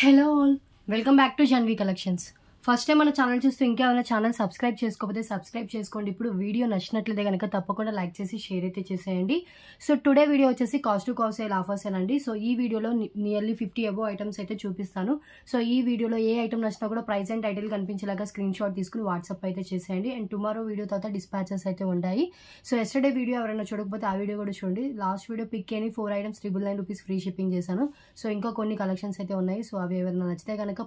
Hello all, welcome back to Janhvi collections. First time మన channel చూస్తూ ఇంకేమైనా ఛానల్ సబ్స్క్రైబ్ చేసుకోకపోతే సబ్స్క్రైబ్ చేసుకోండి. ఇప్పుడు వీడియో నచ్చినట్లయితే కనుక తప్పకుండా లైక్ చేసి షేర్ అయితే చేసేయండి. సో టుడే వీడియో వచ్చేసి cost to cost sale offers అండి. సో ఈ వీడియోలో నియర్లీ 50 అబోవ్ ఐటమ్స్ అయితే చూపిస్తాను. సో ఈ వీడియోలో ఏ ఐటమ్ నచ్చినా కూడా ప్రైస్ అండ్ టైటిల్ కనిపించేలాగా స్క్రీన్ షాట్ తీసుకుని వాట్సాప్ అయితే చేసేయండి. అండ్ టుమారో వీడియో తర్వాత డిస్పాచెస్ అయితే ఉంటాయి. సో ఎస్టర్డే వీడియో ఎవరైనా చూడకపోతే ఆ వీడియో కూడా చూడండి. లాస్ట్ వీడియో పిక్ అని 4 ఐటమ్స్ 999 రూపీస్ ఫ్రీ షిప్పింగ్ చేశాను. సో ఇంకా కొన్ని కలెక్షన్స్ అయితే ఉన్నాయి. సో అవి ఎవరైనా నచ్చితే కనుక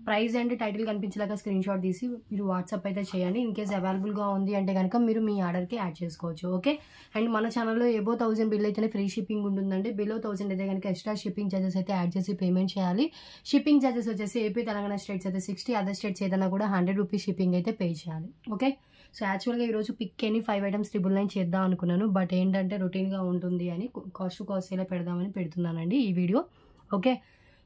ప్రైస్ అండ్ టైటిల్ కనిపించేలాగా స్క్రీన్ షాట్ తీసి మీరు వాట్సాప్ అయితే చేయండి. ఇన్ కేస్ అవైలబుల్గా ఉంది అంటే కనుక మీరు మీ ఆర్డర్కి యాడ్ చేసుకోవచ్చు. ఓకే, అండ్ మన ఛానల్లో ఎబో 1000 బిల్ అయితేనే ఫ్రీ షిప్పింగ్ ఉంటుందండి. బిలో 1000 అయితే కనుక ఎక్స్ట్రా షిప్పింగ్ చార్జెస్ అయితే యాడ్ చేసి పేమెంట్ చేయాలి. షిప్పింగ్ చార్జెస్ వచ్చేసి ఏపీ తెలంగాణ స్టేట్స్ అయితే 60, అదర్ స్టేట్స్ ఏదైనా కూడా 100 రూపీస్ షిప్పింగ్ అయితే పే చేయాలి. ఓకే, సో యాక్చువల్గా ఈరోజు పిక్ అని 5 ఐటమ్స్ 999 చేద్దాం అనుకున్నాను. బట్ ఏంటంటే రొటీన్గా ఉంటుంది అని కాస్ట్ టు కాస్ట్ సేల్ పెడదామని పెడుతున్నానండి ఈ వీడియో. ఓకే,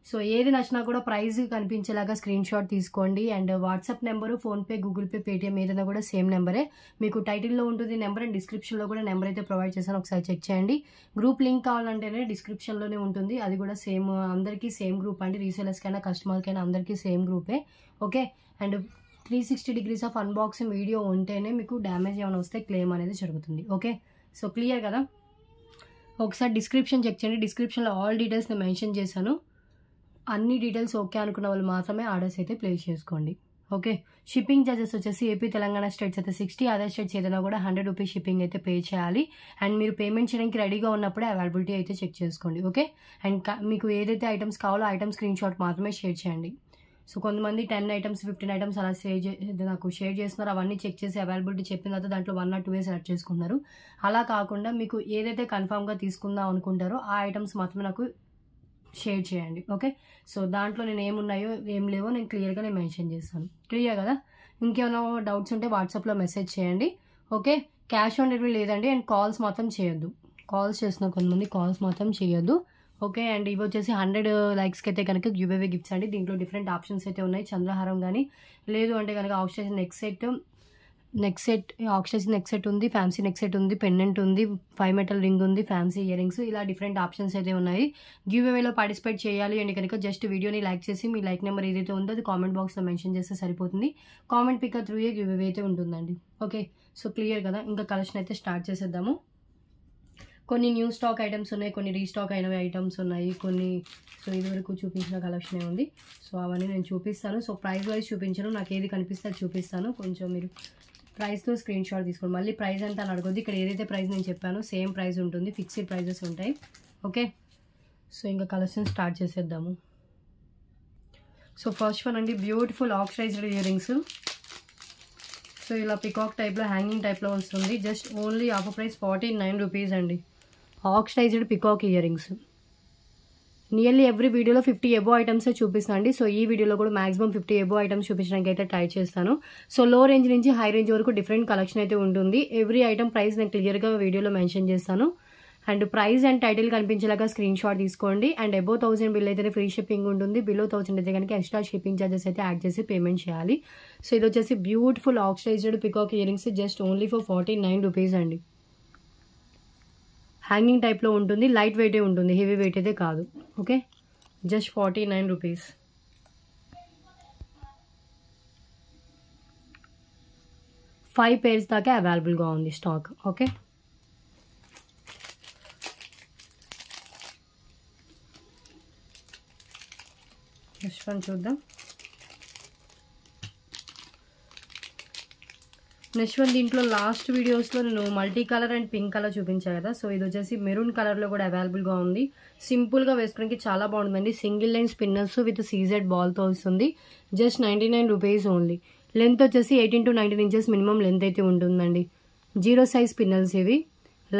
సో ఏది నచ్చినా కూడా ప్రైస్ కనిపించేలాగా స్క్రీన్ షాట్ తీసుకోండి. And WhatsApp number, PhonePe, Google pay, Paytm ఏదైనా కూడా సేమ్ నెంబరే. మీకు టైటిల్లో ఉంటుంది నెంబర్ అండ్ డిస్క్రిప్షన్లో కూడా నెంబర్ అయితే ప్రొవైడ్ చేశాను, ఒకసారి చెక్ చేయండి. గ్రూప్ లింక్ కావాలంటేనే డిస్క్రిప్షన్లోనే ఉంటుంది. అది కూడా సేమ్, అందరికీ సేమ్ గ్రూప్ అండి. రీసేలర్స్కైనా కస్టమర్కైనా అందరికీ సేమ్ గ్రూపే. Okay, and 360 degrees of unboxing video ఉంటేనే మీకు డ్యామేజ్ ఏమైనా వస్తే క్లెయిమ్ అనేది జరుగుతుంది. ఓకే, సో క్లియర్ కదా. ఒకసారి డిస్క్రిప్షన్ చెక్ చేయండి. డిస్క్రిప్షన్లో ఆల్ డీటెయిల్స్ నేను మెన్షన్ చేశాను. అన్ని డీటెయిల్స్ ఓకే అనుకున్న వాళ్ళు మాత్రమే ఆర్డర్స్ అయితే ప్లేస్ చేసుకోండి. ఓకే, షిప్పింగ్ చార్జెస్ వచ్చేసి ఏపీ తెలంగాణ స్టేట్స్ అయితే 60, అదర్ స్టేట్స్ ఏదైనా కూడా 100 రూపీస్ షిప్పింగ్ అయితే పే చేయాలి. అండ్ మీరు పేమెంట్ చేయడానికి రెడీగా ఉన్నప్పుడే అవైలబిలిటీ అయితే చెక్ చేసుకోండి. ఓకే, అండ్ మీకు ఏదైతే ఐటమ్స్ కావాలో ఐటమ్ స్క్రీన్ షాట్ మాత్రమే షేర్ చేయండి. సో కొంతమంది 10 ఐటమ్స్ 15 ఐటమ్స్ అలా నాకు షేర్ చేస్తున్నారు. అవన్నీ చెక్ చేసి అవైలబిలిటీ చెప్పిన తర్వాత దాంట్లో 1 or 2 సెలెక్ట్ చేసుకున్నారు. అలా కాకుండా మీకు ఏదైతే కన్ఫామ్గా తీసుకుందాం అనుకుంటారో ఆ ఐటమ్స్ మాత్రమే నాకు షేర్ చేయండి. ఓకే, సో దాంట్లో నేను ఏమున్నాయో ఏం లేవో నేను క్లియర్గా మెన్షన్ చేస్తాను. క్లియర్ కదా. ఇంకేమైనా డౌట్స్ ఉంటే వాట్సాప్లో మెసేజ్ చేయండి. ఓకే, క్యాష్ ఆన్ డెలివరీ లేదండి. అండ్ కాల్స్ మాత్రం చేయొద్దు. కాల్స్ చేసిన కొంతమంది కాల్స్ మాత్రం చేయొద్దు. ఓకే, అండ్ ఇవి వచ్చేసి 100 లైక్స్కి అయితే కనుక గివ్ అవే గిఫ్ట్స్ అండి. దీంట్లో డిఫరెంట్ ఆప్షన్స్ అయితే ఉన్నాయి. చంద్రహారం కానీ లేదు అంటే కనుక ఆక్సిడేషన్ నెక్ సెట్ ఉంది, ఫ్యాన్సీ నెక్ సెట్ ఉంది, పెండెంట్ ఉంది, 5 మెటల్ రింగ్ ఉంది, ఫ్యాన్సీ ఇయర్ రింగ్స్, ఇలా డిఫరెంట్ ఆప్షన్స్ అయితే ఉన్నాయి. గివ్ అవేలో పార్టిసిపేట్ చేయాలి అంటే కనుక జస్ట్ వీడియోని లైక్ చేసి మీ లైక్ నెంబర్ ఏదైతే ఉందో అది కామెంట్ బాక్స్లో మెన్షన్ చేస్తే సరిపోతుంది. Comment pick through a giveaway అయితే ఉంటుందండి. ఓకే, సో క్లియర్ కదా. ఇంకా కలెక్షన్ అయితే స్టార్ట్ చేసేద్దాము. కొన్ని న్యూ స్టాక్ ఐటమ్స్ ఉన్నాయి, కొన్ని రీస్టాక్ అయిన ఐటమ్స్ ఉన్నాయి, కొన్ని సో ఇదివరకు చూపించిన కలెక్షనే ఉంది. సో అవన్నీ నేను చూపిస్తాను. సో ప్రైస్ వైజ్ చూపించను, నాకు ఏది కనిపిస్తే అది చూపిస్తాను. కొంచెం మీరు ప్రైస్తో స్క్రీన్ షాట్ తీసుకోండి. మళ్ళీ ప్రైస్ ఎంత అని అడగొద్దు. ఇక్కడ ఏదైతే ప్రైస్ నేను చెప్పానో సేమ్ ప్రైస్ ఉంటుంది, ఫిక్స్డ్ ప్రైజెస్ ఉంటాయి. ఓకే, సో ఇంకా కలెక్షన్ స్టార్ట్ చేసేద్దాము. సో ఫస్ట్ వన్ అండి, beautiful oxidised earrings. So ఇలా పికాక్ టైప్లో హ్యాంగింగ్ టైప్లో వస్తుంది. Just only offer price 49 rupees అండి. Oxidised peacock earrings. Nearly every వీడియోలో 50 అబోవ్ ఐటమ్సే చూపిస్తానండి. సో ఈ వీడియోలో కూడా మాక్సిమం 50 అబోవ్ ఐటమ్స్ చూపించడానికి అయితే ట్రై చేస్తాను. సో లో రేంజ్ నుంచి హై రేంజ్ వరకు డిఫరెంట్ కలెక్షన్ అయితే ఉంటుంది. ఎవ్రీ ఐటమ్ ప్రైస్ నేను క్లియర్గా వీడియోలో మెన్షన్ చేస్తాను. అండ్ ప్రైస్ అండ్ టైటిల్ కనిపించేలాగా స్క్రీన్ షాట్ తీసుకోండి. అండ్ అబోవ్ 1000 బిల్ అయితే ఫ్రీ షిప్పింగ్ ఉంటుంది. బిలో 1000 అయితే కనుక ఎక్స్ట్రా షిప్పింగ్ చార్జెస్ అయితే యాడ్ చేసి పేమెంట్ చేయాలి. సో ఇది వచ్చేసి beautiful oxidised peacock earrings just only for 49 rupees అండి. హ్యాంగింగ్ టైప్లో ఉంటుంది, లైట్ వెయిటే ఉంటుంది, హెవీ వెయిట్ అయితే కాదు. Okay, just 49 rupees. Five pairs దాకా అవైలబుల్గా ఉంది స్టాక్. ఓకే, నెక్స్ట్ వన్ చూద్దాం. నెక్స్ట్ వన్ దీంట్లో లాస్ట్ వీడియోస్లో నేను multi colour and pink colour చూపించాను కదా. సో ఇది వచ్చేసి మెరూన్ కలర్లో కూడా అవైలబుల్గా ఉంది. సింపుల్గా వేసుకోవడానికి చాలా బాగుంటుందండి. Single line spinners with CZ బాల్తో వస్తుంది. Just 99 rupees only. లెంత్ వచ్చేసి 18 to 19 ఇంచెస్ మినిమం లెంత్ అయితే ఉంటుందండి. 0 సైజ్ స్పిన్నర్స్ ఇవి.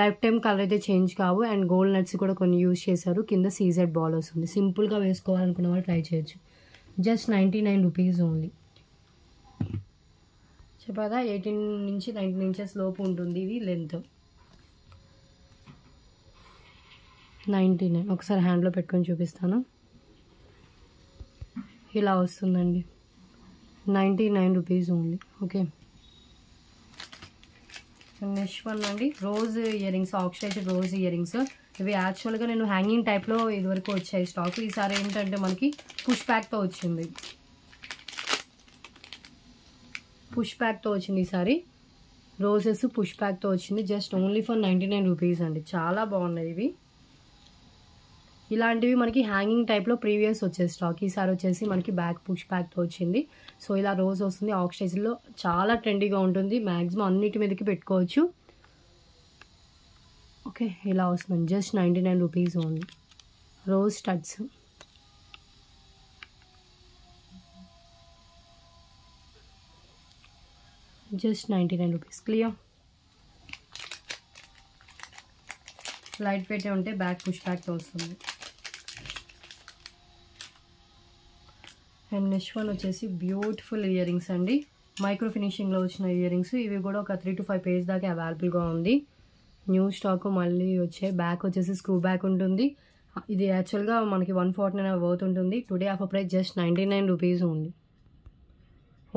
లైఫ్ టైం కలర్ అయితే చేంజ్ కావు. అండ్ గోల్డ్ నట్స్ కూడా కొన్ని యూజ్ చేశారు. కింద సీజెడ్ బాల్ వస్తుంది. సింపుల్గా వేసుకోవాలనుకున్న వాళ్ళు ట్రై చేయొచ్చు. Just 99 rupees only. చెప్పదా 18 నుంచి 19 ఇంచెస్ లోపు ఉంటుంది ఇది లెంత్. 99. ఒకసారి హ్యాండ్లో పెట్టుకొని చూపిస్తాను. ఇలా వస్తుందండి. 99 rupees only. Okay, next one అండి rose earrings, oxidised rose earrings. ఇవి యాక్చువల్గా నేను హ్యాంగింగ్ టైప్లో ఇదివరకు వచ్చాయి స్టాక్. ఈసారి ఏంటంటే మనకి పుష్ ప్యాక్తో వచ్చింది. పుష్ ప్యాక్తో వచ్చింది ఈసారి. రోజెస్ పుష్ ప్యాక్తో వచ్చింది. జస్ట్ ఓన్లీ ఫర్ 99 రూపీస్ అండి. చాలా బాగున్నాయి ఇవి. ఇలాంటివి మనకి హ్యాంగింగ్ టైప్లో ప్రీవియస్ వచ్చే స్టాక్. ఈసారి వచ్చేసి మనకి బ్యాక్ పుష్ ప్యాక్తో వచ్చింది. సో ఇలా రోజ్ వస్తుంది. ఆక్సిడైజ్లో చాలా ట్రెండీగా ఉంటుంది. మ్యాక్సిమం అన్నిటి మీదకి పెట్టుకోవచ్చు. ఓకే, ఇలా వస్తుంది. Just 99 rupees only. Rose studs. Just 99 rupees. Clear. Light weight ఉంటే బ్యాక్ పుష్ బ్యాక్తో వస్తుంది. అండ్ నెక్స్ట్ వన్ వచ్చేసి బ్యూటిఫుల్ ఇయర్ రింగ్స్ అండి. మైక్రో ఫినిషింగ్లో వచ్చిన ఇయర్ రింగ్స్. ఇవి కూడా ఒక 3 to 5 పేజ్ దాకా అవైలబుల్గా ఉంది. న్యూ స్టాక్ మళ్ళీ వచ్చే. బ్యాక్ వచ్చేసి స్క్రూ బ్యాక్ ఉంటుంది. ఇది యాక్చువల్గా మనకి 149 వర్త్ ఉంటుంది. Today offer price just 99 rupees ఉంది.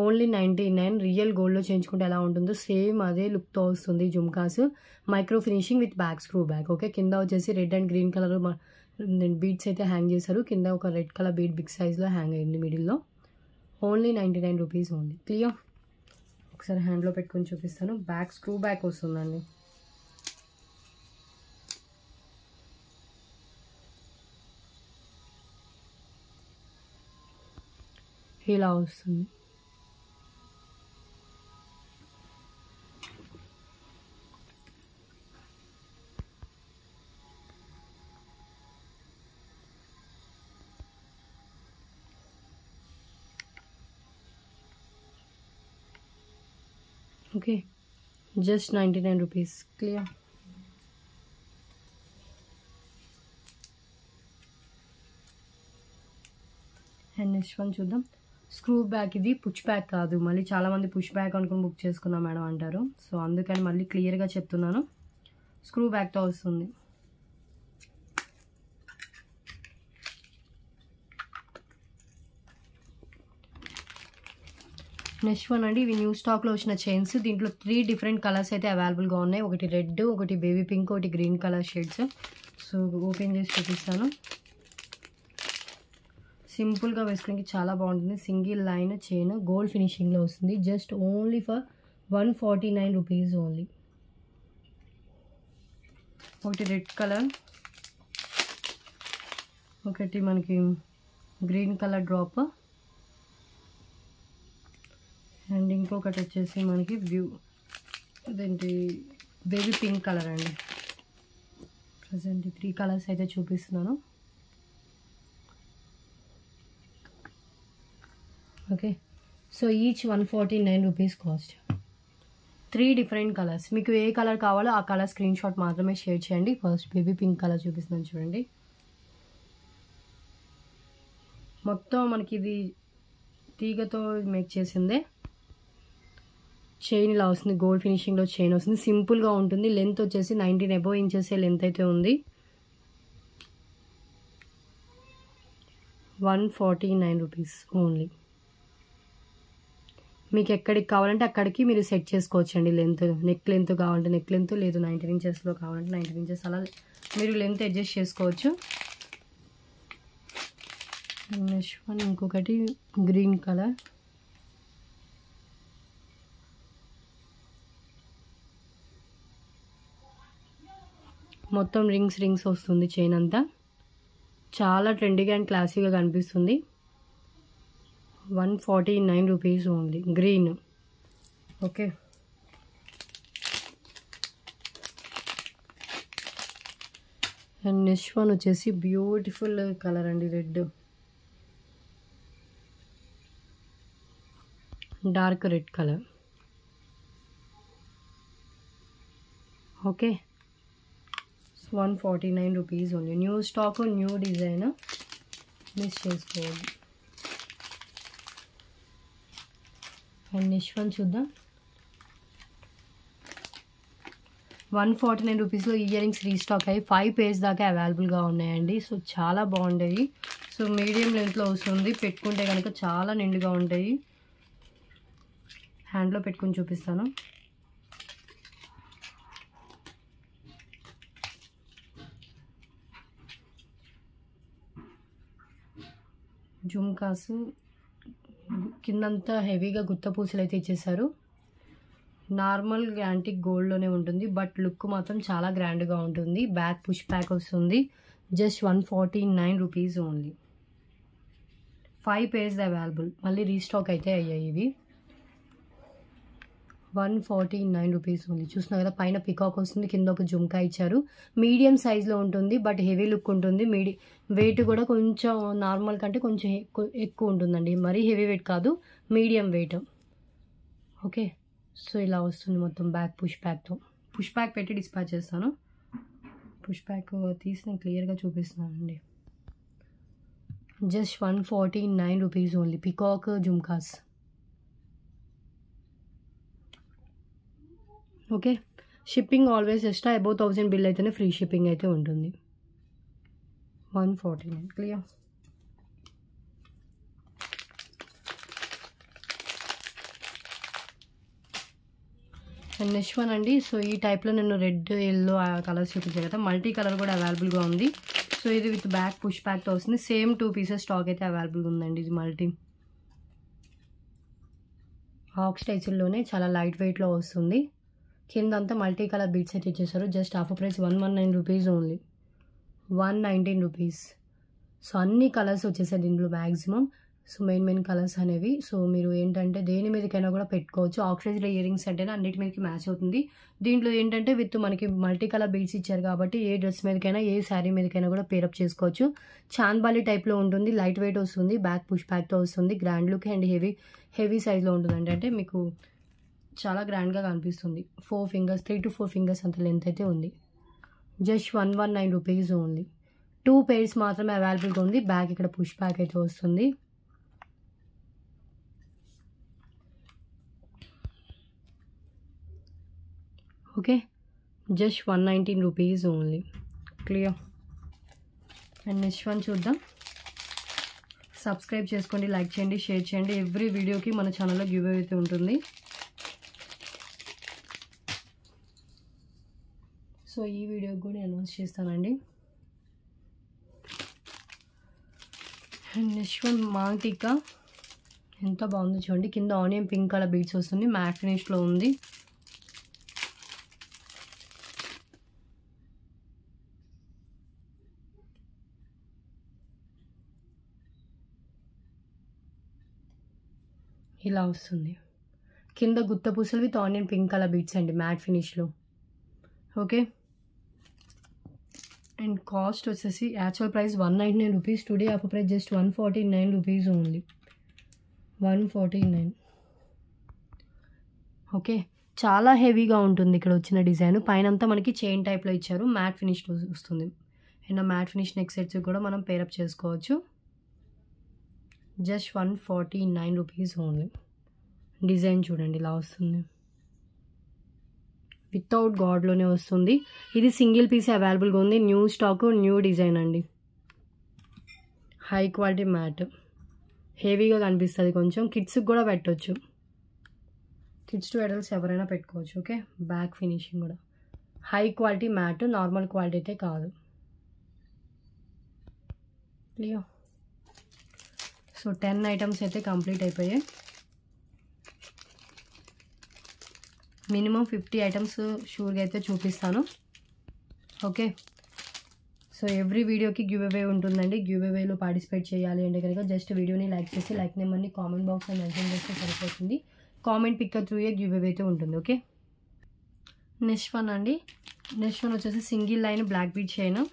ఓన్లీ 99. రియల్ గోల్డ్లో చేయించుకుంటే ఎలా ఉంటుందో సేమ్ అదే లుక్తో వస్తుంది. Jhumkas micro finishing with back screw back. Okay, కింద వచ్చేసి red and green colour beads అయితే హ్యాంగ్ చేశారు. కింద ఒక రెడ్ కలర్ బీడ్ బిగ్ సైజ్లో హ్యాంగ్ అయింది మిడిల్లో. ఓన్లీ 99 రూపీస్ ఉంది. క్లియర్. ఒకసారి హ్యాండ్లో పెట్టుకొని చూపిస్తాను. బ్యాక్ స్క్రూ బ్యాక్ వస్తుందండి. ఇలా వస్తుంది. Okay, just 99 rupees. Clear. And next one చూద్దాం. Screw back. ఇది పుష్ బ్యాక్ కాదు. మళ్ళీ చాలామంది పుష్ బ్యాక్ అనుకుని బుక్ చేసుకున్నాం మేడం అంటారు. సో అందుకని మళ్ళీ క్లియర్గా చెప్తున్నాను. స్క్రూ బ్యాక్తో వస్తుంది. నెక్స్ట్ వన్ అండి. ఇవి న్యూ స్టాక్లో వచ్చిన చైన్స్. దీంట్లో 3 డిఫరెంట్ కలర్స్ అయితే అవైలబుల్గా ఉన్నాయి. ఒకటి రెడ్, ఒకటి బేబీ పింక్, ఒకటి green colour shades. So open చేసి చూపిస్తాను. సింపుల్గా వేసుకోవడానికి చాలా బాగుంటుంది. సింగిల్ లైన్ చైన్ గోల్డ్ ఫినిషింగ్లో వస్తుంది. Just only for 149 rupees only. ఒకటి రెడ్ కలర్, ఒకటి మనకి గ్రీన్ కలర్ డ్రాప్, అండ్ ఇంకొకటి వచ్చేసి మనకి అదేంటి బేబీ పింక్ కలర్ అండి. ప్రజెంట్ 3 కలర్స్ అయితే చూపిస్తున్నాను. Okay, so each 149 rupees cost. 3 different colours. మీకు ఏ కలర్ కావాలో ఆ కలర్ స్క్రీన్ షాట్ మాత్రమే షేర్ చేయండి. ఫస్ట్ బేబీ పింక్ కలర్ చూపిస్తున్నాను చూడండి. మొత్తం మనకి ఇది తీగతో మేక్ చేసిందే. చైన్ ఇలా వస్తుంది. గోల్డ్ ఫినిషింగ్లో చైన్ వస్తుంది. సింపుల్గా ఉంటుంది. లెంత్ వచ్చేసి 19 అబోవ్ ఇంచెస్ లెంత్ అయితే ఉంది. 149 రూపీస్ ఓన్లీ. మీకు ఎక్కడికి కావాలంటే అక్కడికి మీరు సెట్ చేసుకోవచ్చండి. లెంత్, నెక్ లెంత్ కావాలంటే నెక్ లెంత్, లేదు 19 ఇంచెస్లో కావాలంటే 19 ఇంచెస్ అలా మీరు లెంత్ అడ్జస్ట్ చేసుకోవచ్చు. నెక్స్ట్ వన్ ఇంకొకటి గ్రీన్ కలర్. మొత్తం రింగ్స్ వస్తుంది చైన్ అంతా. చాలా ట్రెండీగా అండ్ క్లాసీగా కనిపిస్తుంది. 149 rupees only. Green. Okay, and next one వచ్చేసి బ్యూటిఫుల్ కలర్ అండి. Red, dark red colour. Okay, 149 rupees only. New stock, new design, miss చేసుకోవాలి. అండ్ నెక్స్ట్ వన్ చూద్దాం. 149 రూపీస్లో ఇయర్ రింగ్స్ రీస్టాక్ అయ్యి 5 పేర్స్ దాకా అవైలబుల్గా ఉన్నాయండి. సో చాలా బాగుంటాయి. సో మీడియం లెంత్లో వస్తుంది. పెట్టుకుంటే కనుక చాలా నిండుగా ఉంటాయి. హ్యాండ్లో పెట్టుకుని చూపిస్తాను. జుమ్కాస్ కిందంతా హెవీగా గుత్త పూసలు అయితే ఇచ్చేసారు. నార్మల్ యాంటిక్ గోల్డ్లోనే ఉంటుంది, బట్ లుక్ మాత్రం చాలా గ్రాండ్గా ఉంటుంది. బ్యాక్ పుష్ బ్యాక్ వస్తుంది. Just 149 rupees only. 5 pairs available. మళ్ళీ రీస్టాక్ అయితే అయ్యాయి ఇవి. 149 రూపీస్ ఓన్లీ. చూస్తున్నా కదా, పైన పికాక్ వస్తుంది, కింద ఒక జుమ్కా ఇచ్చారు. మీడియం సైజ్లో ఉంటుంది, బట్ హెవీ లుక్ ఉంటుంది. వెయిట్ కూడా కొంచెం నార్మల్ కంటే కొంచెం ఎక్కువ ఉంటుందండి. మరీ హెవీ వెయిట్ కాదు, మీడియం వెయిట్. ఓకే, సో ఇలా వస్తుంది మొత్తం బ్యాక్ పుష్ బ్యాక్తో. పుష్ బ్యాక్ పెట్టి డిస్పాచ్ చేస్తాను. పుష్ బ్యాక్ తీసి నేను క్లియర్గా చూపిస్తున్నానండి. Just 149 rupees only. Peacock jhumkas. Okay, shipping always extra. Above 1000 bill అయితేనే ఫ్రీ షిప్పింగ్ అయితే ఉంటుంది. 149 క్లియర్. అండ్ నెక్స్ట్ వన్ అండి. సో ఈ టైప్లో నేను రెడ్ ఎల్లో కలర్స్ చూపించాను కదా, మల్టీ కలర్ కూడా అవైలబుల్గా ఉంది. సో ఇది విత్ బ్యాక్ పుష్ బ్యాక్తో వస్తుంది. సేమ్ 2 pieces స్టాక్ అయితే అవైలబుల్గా ఉందండి. ఇది మల్టీ ఆక్స్ టైచిల్లోనే చాలా లైట్ వెయిట్లో వస్తుంది. కింద అంతా మల్టీ కలర్ బీట్స్ అయితే ఇచ్చేసారు. Just offer price 119 rupees only. 119 rupees. So అన్ని కలర్స్ వచ్చేసాయి దీంట్లో మ్యాక్సిమం. సో మెయిన్ కలర్స్ అనేవి. సో మీరు ఏంటంటే దేని మీదకైనా కూడా పెట్టుకోవచ్చు. ఆక్సిడైజ్డ్ ఇయర్ రింగ్స్ అంటేనే అన్నిటి మీదకి మ్యాచ్ అవుతుంది. దీంట్లో ఏంటంటే విత్ మనకి మల్టీ కలర్ బీడ్స్ ఇచ్చారు కాబట్టి ఏ డ్రెస్ మీదకైనా ఏ శారీ మీదకైనా కూడా పేరప్ చేసుకోవచ్చు. చాంద్బాలి టైప్లో ఉంటుంది, లైట్ వెయిట్ వస్తుంది, బ్యాక్ పుష్ బ్యాక్తో వస్తుంది, గ్రాండ్ లుక్ అండ్ హెవీ సైజ్లో ఉంటుందండి. అంటే మీకు చాలా గ్రాండ్గా కనిపిస్తుంది. 4 fingers 3 to 4 fingers అంత లెంత్ అయితే ఉంది. Just 119 rupees only. 2 pairs మాత్రమే అవైలబుల్గా ఉంది. బ్యాక్ ఇక్కడ పుష్ బ్యాక్ అయితే వస్తుంది. Okay, just 119 rupees only. Clear. And next one చూద్దాం. సబ్స్క్రైబ్ చేసుకోండి, లైక్ చేయండి, షేర్ చేయండి. ఎవ్రీ వీడియోకి మన ఛానల్లో గివ్ అవే అయితే ఉంటుంది. సో ఈ వీడియోకి కూడా అనౌన్స్ చేస్తానండి. అండ్ నెక్స్ట్ వన్ మాంటికా. ఎంత బాగుందో చూడండి. కింద ఆనియన్ పింక్ కలర్ బీడ్స్ వస్తుంది, మ్యాట్ ఫినిష్లో ఉంది. ఇలా వస్తుంది. కింద గుత్త పూసలు with onion pink colour beads అండి, మ్యాట్ ఫినిష్లో. ఓకే, అండ్ కాస్ట్ వచ్చేసి actual price 199 rupees. Today offer price just 149 rupees only. 149. Okay, చాలా హెవీగా ఉంటుంది ఇక్కడ వచ్చిన డిజైన్. పైన అంతా మనకి చైన్ టైప్లో ఇచ్చారు, మ్యాట్ ఫినిష్లో వస్తుంది. And matte finish neck sets కూడా మనం పేరప్ చేసుకోవచ్చు. Just 149 rupees only. డిజైన్ చూడండి ఇలా వస్తుంది. వితౌట్ గాడ్లోనే వస్తుంది. ఇది సింగిల్ పీస్ అవైలబుల్గా ఉంది. న్యూ స్టాక్, న్యూ డిజైన్ అండి. High quality matte. హెవీగా కనిపిస్తుంది కొంచెం. కిడ్స్కి కూడా పెట్టవచ్చు. కిడ్స్ టు అడల్ట్స్ ఎవరైనా పెట్టుకోవచ్చు. ఓకే, బ్యాక్ ఫినిషింగ్ కూడా high quality matte, normal quality అయితే కాదు. క్లియర్. సో 10 ఐటమ్స్ అయితే కంప్లీట్ అయిపోయాయి. మినిమం 50 ఐటమ్స్ షూర్గా అయితే చూపిస్తాను. ఓకే, సో ఎవ్రీ వీడియోకి గివ్ అవే ఉంటుందండి. గివ్ అవేలో పార్టిసిపేట్ చేయాలి అంటే కనుక జస్ట్ వీడియోని లైక్ చేసి లైక్ నెంబర్ని కామెంట్ బాక్స్లో మెన్షన్ చేస్తే సరిపోతుంది. Comment picker through giveaway అయితే ఉంటుంది. ఓకే, నెక్స్ట్ వన్ అండి. నెక్స్ట్ వన్ వచ్చేసి single line black bead chain,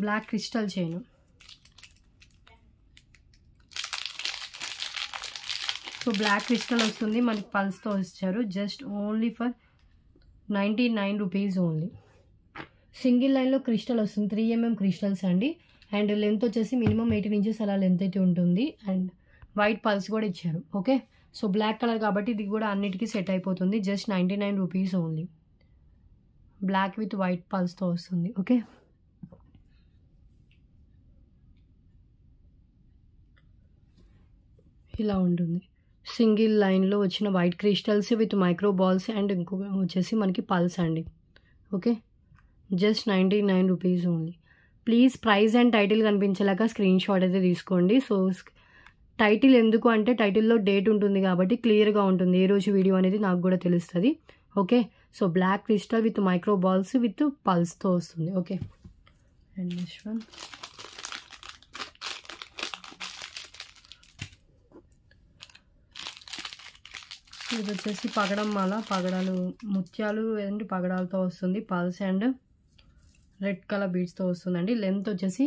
black crystal chain. So black crystal వస్తుంది, మనకి పల్స్తో వచ్చారు. Just only for 99 rupees only. Single లైన్లో క్రిస్టల్ వస్తుంది, 3 mm క్రిస్టల్స్ అండి. అండ్ లెంత్ వచ్చేసి మినిమం 18 inches అలా లెంత్ అయితే ఉంటుంది. అండ్ వైట్ పల్స్ కూడా ఇచ్చారు. ఓకే, సో బ్లాక్ కలర్ కాబట్టి ఇది కూడా అన్నిటికీ సెట్ అయిపోతుంది. Just 99 rupees only. Black with white పల్స్తో వస్తుంది. ఓకే, ఇలా ఉంటుంది. సింగిల్ లైన్లో వచ్చిన white crystals with micro balls and ఇంకొక వచ్చేసి మనకి పల్స్ అండి. Okay, just 99 rupees only. Please price and title కనిపించేలాగా స్క్రీన్ షాట్ అయితే తీసుకోండి. సో టైటిల్ ఎందుకు అంటే టైటిల్లో డేట్ ఉంటుంది కాబట్టి క్లియర్గా ఉంటుంది ఏ రోజు వీడియో అనేది నాకు కూడా తెలుస్తుంది. Okay, so black crystal with micro balls with పల్స్తో వస్తుంది. ఓకే, అండ్ నెక్స్ట్ వన్ ఇది వచ్చేసి పగడం మాల, పగడాలు ముత్యాలు అండ్ పగడాలతో వస్తుంది. పల్స్ అండ్ రెడ్ కలర్ బీడ్స్తో వస్తుందండి. లెంత్ వచ్చేసి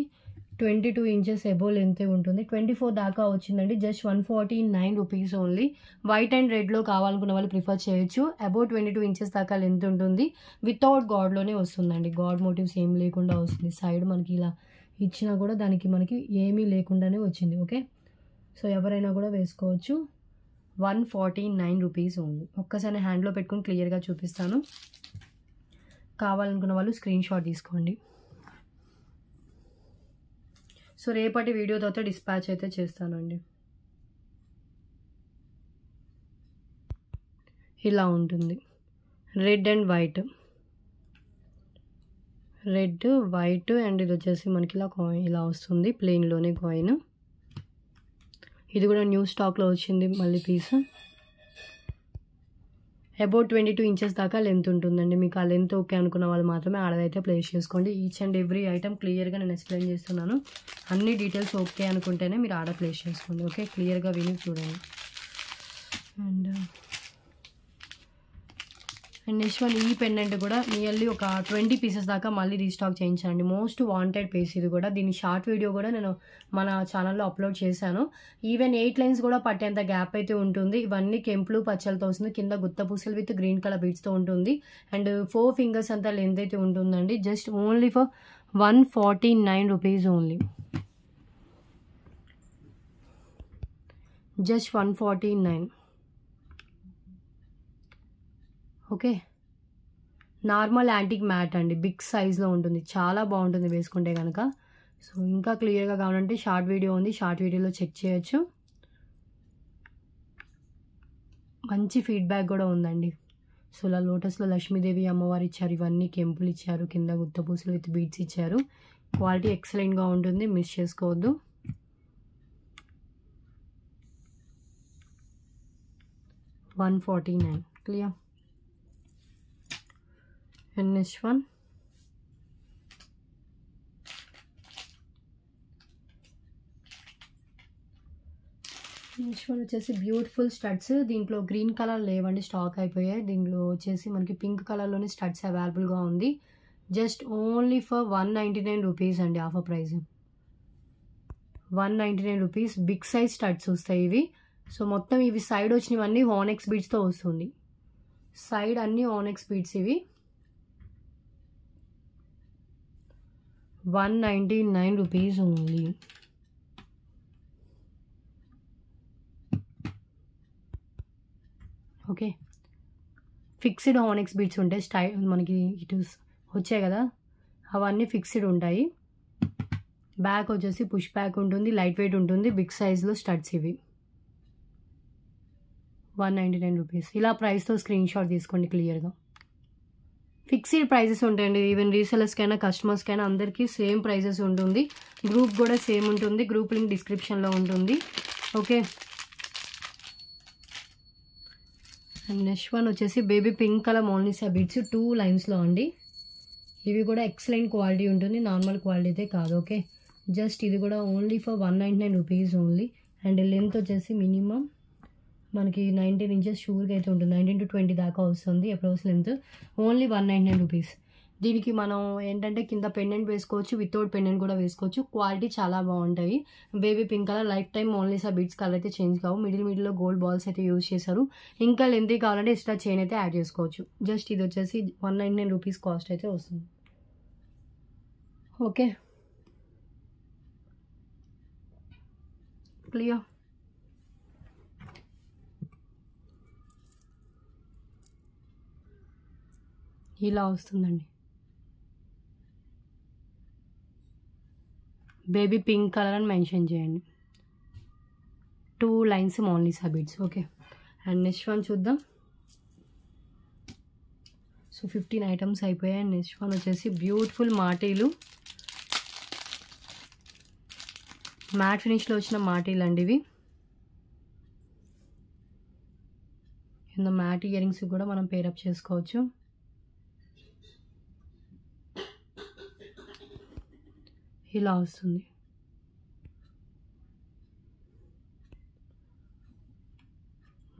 22 ఇంచెస్ ఎబో లెంత్ ఉంటుంది. 24 దాకా వచ్చిందండి. Just 149 rupees only. White and రెడ్లో కావాలనుకున్న వాళ్ళు ప్రిఫర్ చేయొచ్చు. అబౌ 22 ఇంచెస్ దాకా లెంత్ ఉంటుంది. వితౌట్ గాడ్లోనే వస్తుందండి. గాడ్ మోటివ్స్ ఏం లేకుండా వస్తుంది. సైడ్ మనకి ఇలా ఇచ్చినా కూడా దానికి మనకి ఏమీ లేకుండానే వచ్చింది. ఓకే, సో ఎవరైనా కూడా వేసుకోవచ్చు. 149 రూపీస్ ఓన్లీ. ఒక్కసారి హ్యాండ్లో పెట్టుకుని క్లియర్గా చూపిస్తాను. కావాలనుకున్న వాళ్ళు స్క్రీన్ షాట్ తీసుకోండి. సో రేపటి వీడియో తర్వాత డిస్పాచ్ అయితే చేస్తానండి. ఇలా ఉంటుంది. Red and white, red white and ఇది వచ్చేసి మనకి ఇలా కాయిన్ ఇలా వస్తుంది. ప్లెయిన్లోనే కాయిన్. ఇది కూడా న్యూ స్టాక్లో వచ్చింది మళ్ళీ పీస్. అబౌట్ 22 ఇంచెస్ దాకా లెంత్ ఉంటుందండి. మీకు ఆ లెంత్ ఓకే అనుకున్న వాళ్ళు మాత్రమే ఆర్డర్ ప్లేస్ చేసుకోండి. ఈచ్ అండ్ ఎవ్రీ ఐటమ్ క్లియర్గా నేను ఎక్స్ప్లెయిన్ చేస్తున్నాను. అన్ని డీటెయిల్స్ ఓకే అనుకుంటేనే మీరు ఆర్డర్ ప్లేస్ చేసుకోండి. ఓకే, క్లియర్గా విని చూడండి. అండ్ నెక్స్ట్ వన్ ఈ పెండెంట్ కూడా నియర్లీ ఒక 20 పీసెస్ దాకా మళ్ళీ రీస్టాక్ చేయించండి. మోస్ట్ వాంటెడ్ పీస్ ఇది కూడా. దీని షార్ట్ వీడియో కూడా నేను మన ఛానల్లో అప్లోడ్ చేశాను. ఈవెన్ 8 లైన్స్ కూడా పట్టేంత గ్యాప్ అయితే ఉంటుంది. ఇవన్నీ కెంపులు పచ్చలతో వస్తుంది. కింద గుత్త పూసలు విత్ గ్రీన్ కలర్ బీడ్స్తో ఉంటుంది. అండ్ 4 ఫింగర్స్ అంతా లెంత్ అయితే ఉంటుందండి. Just only for 149 rupees only. Just 149. Okay, normal antique mat అండి. బిగ్ సైజ్లో ఉంటుంది. చాలా బాగుంటుంది వేసుకుంటే కనుక. సో ఇంకా క్లియర్గా కావాలంటే షార్ట్ వీడియో ఉంది. షార్ట్ వీడియోలో చెక్ చేయొచ్చు. మంచి ఫీడ్బ్యాక్ కూడా ఉందండి. సో ఇలా లోటస్లో లక్ష్మీదేవి అమ్మవారు ఇచ్చారు. ఇవన్నీ కెంపులు ఇచ్చారు. కింద గుత్తపూసలు విత్ బీడ్స్ ఇచ్చారు. క్వాలిటీ ఎక్సలెంట్గా ఉంటుంది. మిస్ చేసుకోవద్దు. 149 క్లియర్. And next one వచ్చేసి బ్యూటిఫుల్ స్టడ్స్. దీంట్లో గ్రీన్ కలర్ లేవండి, స్టాక్ అయిపోయాయి. దీంట్లో వచ్చేసి మనకి పింక్ కలర్లోనే స్టడ్స్ అవైలబుల్గా ఉంది. జస్ట్ ఓన్లీ ఫర్ 199 రూపీస్ అండి. Offer price 199 rupees. Big size studs వస్తాయి ఇవి. సో మొత్తం ఇవి సైడ్ వచ్చినవన్నీ ఆనెక్స్ బీడ్స్తో వస్తుంది. సైడ్ అన్నీ ఆనెక్స్ బీడ్స్ ఇవి. 199 rupees only. Okay, fixed onyx beads ఉంటాయి. మనకి ఇటు వచ్చాయి కదా, అవన్నీ ఫిక్స్డ్ ఉంటాయి. బ్యాక్ వచ్చేసి పుష్ బ్యాక్ ఉంటుంది. లైట్ వెయిట్ ఉంటుంది. బిగ్ సైజ్లో స్టడ్స్ ఇవి. 199 రూపీస్. ఇలా ప్రైస్తో స్క్రీన్ షాట్ తీసుకోండి క్లియర్గా. ఫిక్స్డ్ ప్రైజెస్ ఉంటాయండి. ఈవెన్ రీసెలర్స్కైనా కస్టమర్స్కైనా అందరికీ సేమ్ ప్రైజెస్ ఉంటుంది. గ్రూప్ కూడా సేమ్ ఉంటుంది. గ్రూప్ లింక్ డిస్క్రిప్షన్లో ఉంటుంది. ఓకే, అండ్ నెక్స్ట్ వన్ వచ్చేసి బేబీ పింక్ కలర్ మోనిసా బీడ్స్ 2 లైన్స్లో అండి. ఇవి కూడా ఎక్సలెంట్ క్వాలిటీ ఉంటుంది. నార్మల్ క్వాలిటీ అయితే కాదు. ఓకే, జస్ట్ ఇది కూడా only for 199 rupees only. And length వచ్చేసి మినిమం మనకి 19 ఇంచెస్ షూర్గా అయితే ఉంటుంది. 19 to 20 దాకా వస్తుంది అప్రోక్స్ లెంత్. Only 199 rupees. దీనికి మనం ఏంటంటే కింద పెండెంట్ వేసుకోవచ్చు. వితౌట్ పెండెంట్ కూడా వేసుకోవచ్చు. క్వాలిటీ చాలా బాగుంటాయి. Baby pink scholar life time only beads colour అయితే చేంజ్ కావు. మిడిల్లో గోల్డ్ బాల్స్ అయితే యూజ్ చేశారు. ఇంకా లెంత్ కావాలంటే ఎక్స్ట్రా చైన్ అయితే యాడ్ చేసుకోవచ్చు. జస్ట్ ఇది వచ్చేసి 199 రూపీస్ కాస్ట్ అయితే వస్తుంది. Okay, clear. ఇలా వస్తుందండి. బేబీ పింక్ కలర్ అని మెన్షన్ చేయండి. 2 లైన్స్ మోనిసా beads. Okay, and next one చూద్దాం. సో 15 ఐటమ్స్ అయిపోయాయి. నెక్స్ట్ వన్ వచ్చేసి బ్యూటిఫుల్ మాటీలు. మ్యాట్ ఫినిష్లో వచ్చిన మాటీలు అండి ఇవి. కింద మ్యాట్ ఇయర్ రింగ్స్ కూడా మనం పేరప్ చేసుకోవచ్చు. ఇలా వస్తుంది.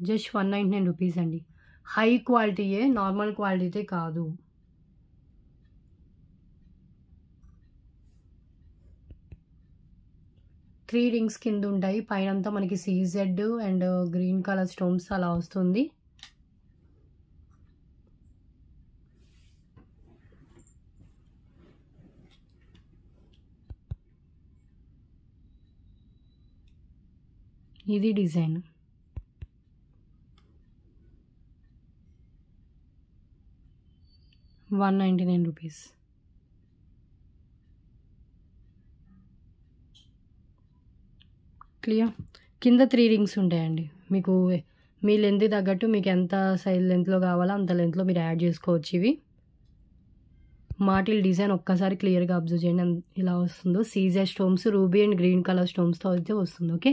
జస్ట్ 199 రూపీస్ అండి. హై క్వాలిటీయే, నార్మల్ క్వాలిటీ అయితే కాదు. త్రీ రింగ్స్ కింద ఉంటాయి, పైన అంతా మనకి CZ and green colour stones అలా వస్తుంది. ఇది డిజైన్. ₹199. క్లియర్. కింద 3 రింగ్స్ ఉంటాయండి. మీకు మీ లెంత్ తగ్గట్టు మీకు ఎంత సైజ్ లెంత్లో కావాలో అంత లెంత్లో మీరు యాడ్ చేసుకోవచ్చు. ఇవి మాటిల్ డిజైన్ ఒక్కసారి క్లియర్గా అబ్జర్వ్ చేయండి ఇలా వస్తుందో. సీజర్ stones, ruby and green colour స్టోన్స్తో అయితే వస్తుంది. ఓకే,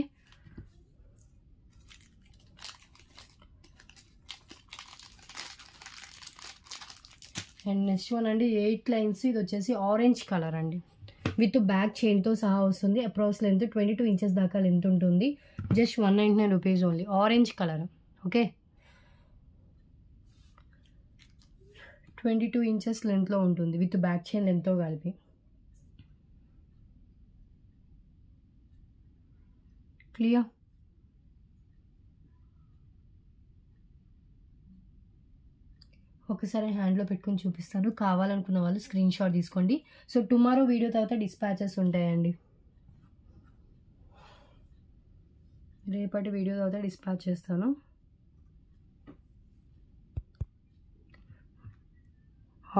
అండ్ నెక్స్ట్ వన్ అండి 8 లైన్స్. ఇది వచ్చేసి ఆరెంజ్ కలర్ అండి, విత్ బ్యాక్ చైన్తో సహా వస్తుంది. అప్రాక్స్ లెంత్ 22 ఇంచెస్ దాకా లెంత్ ఉంటుంది. Just 199 rupees only. Orange colour. Okay, 22 inches లెంత్లో ఉంటుంది విత్ బ్యాక్ చైన్ లెంత్తో కలిపి. క్లియర్. ఒకసారి హ్యాండ్లో పెట్టుకుని చూపిస్తాను. కావాలనుకున్న వాళ్ళు స్క్రీన్ షాట్ తీసుకోండి. సో టుమారో వీడియో తర్వాత డిస్పాచెస్ ఉంటాయండి. రేపటి వీడియో తర్వాత డిస్పాచ్ చేస్తాను.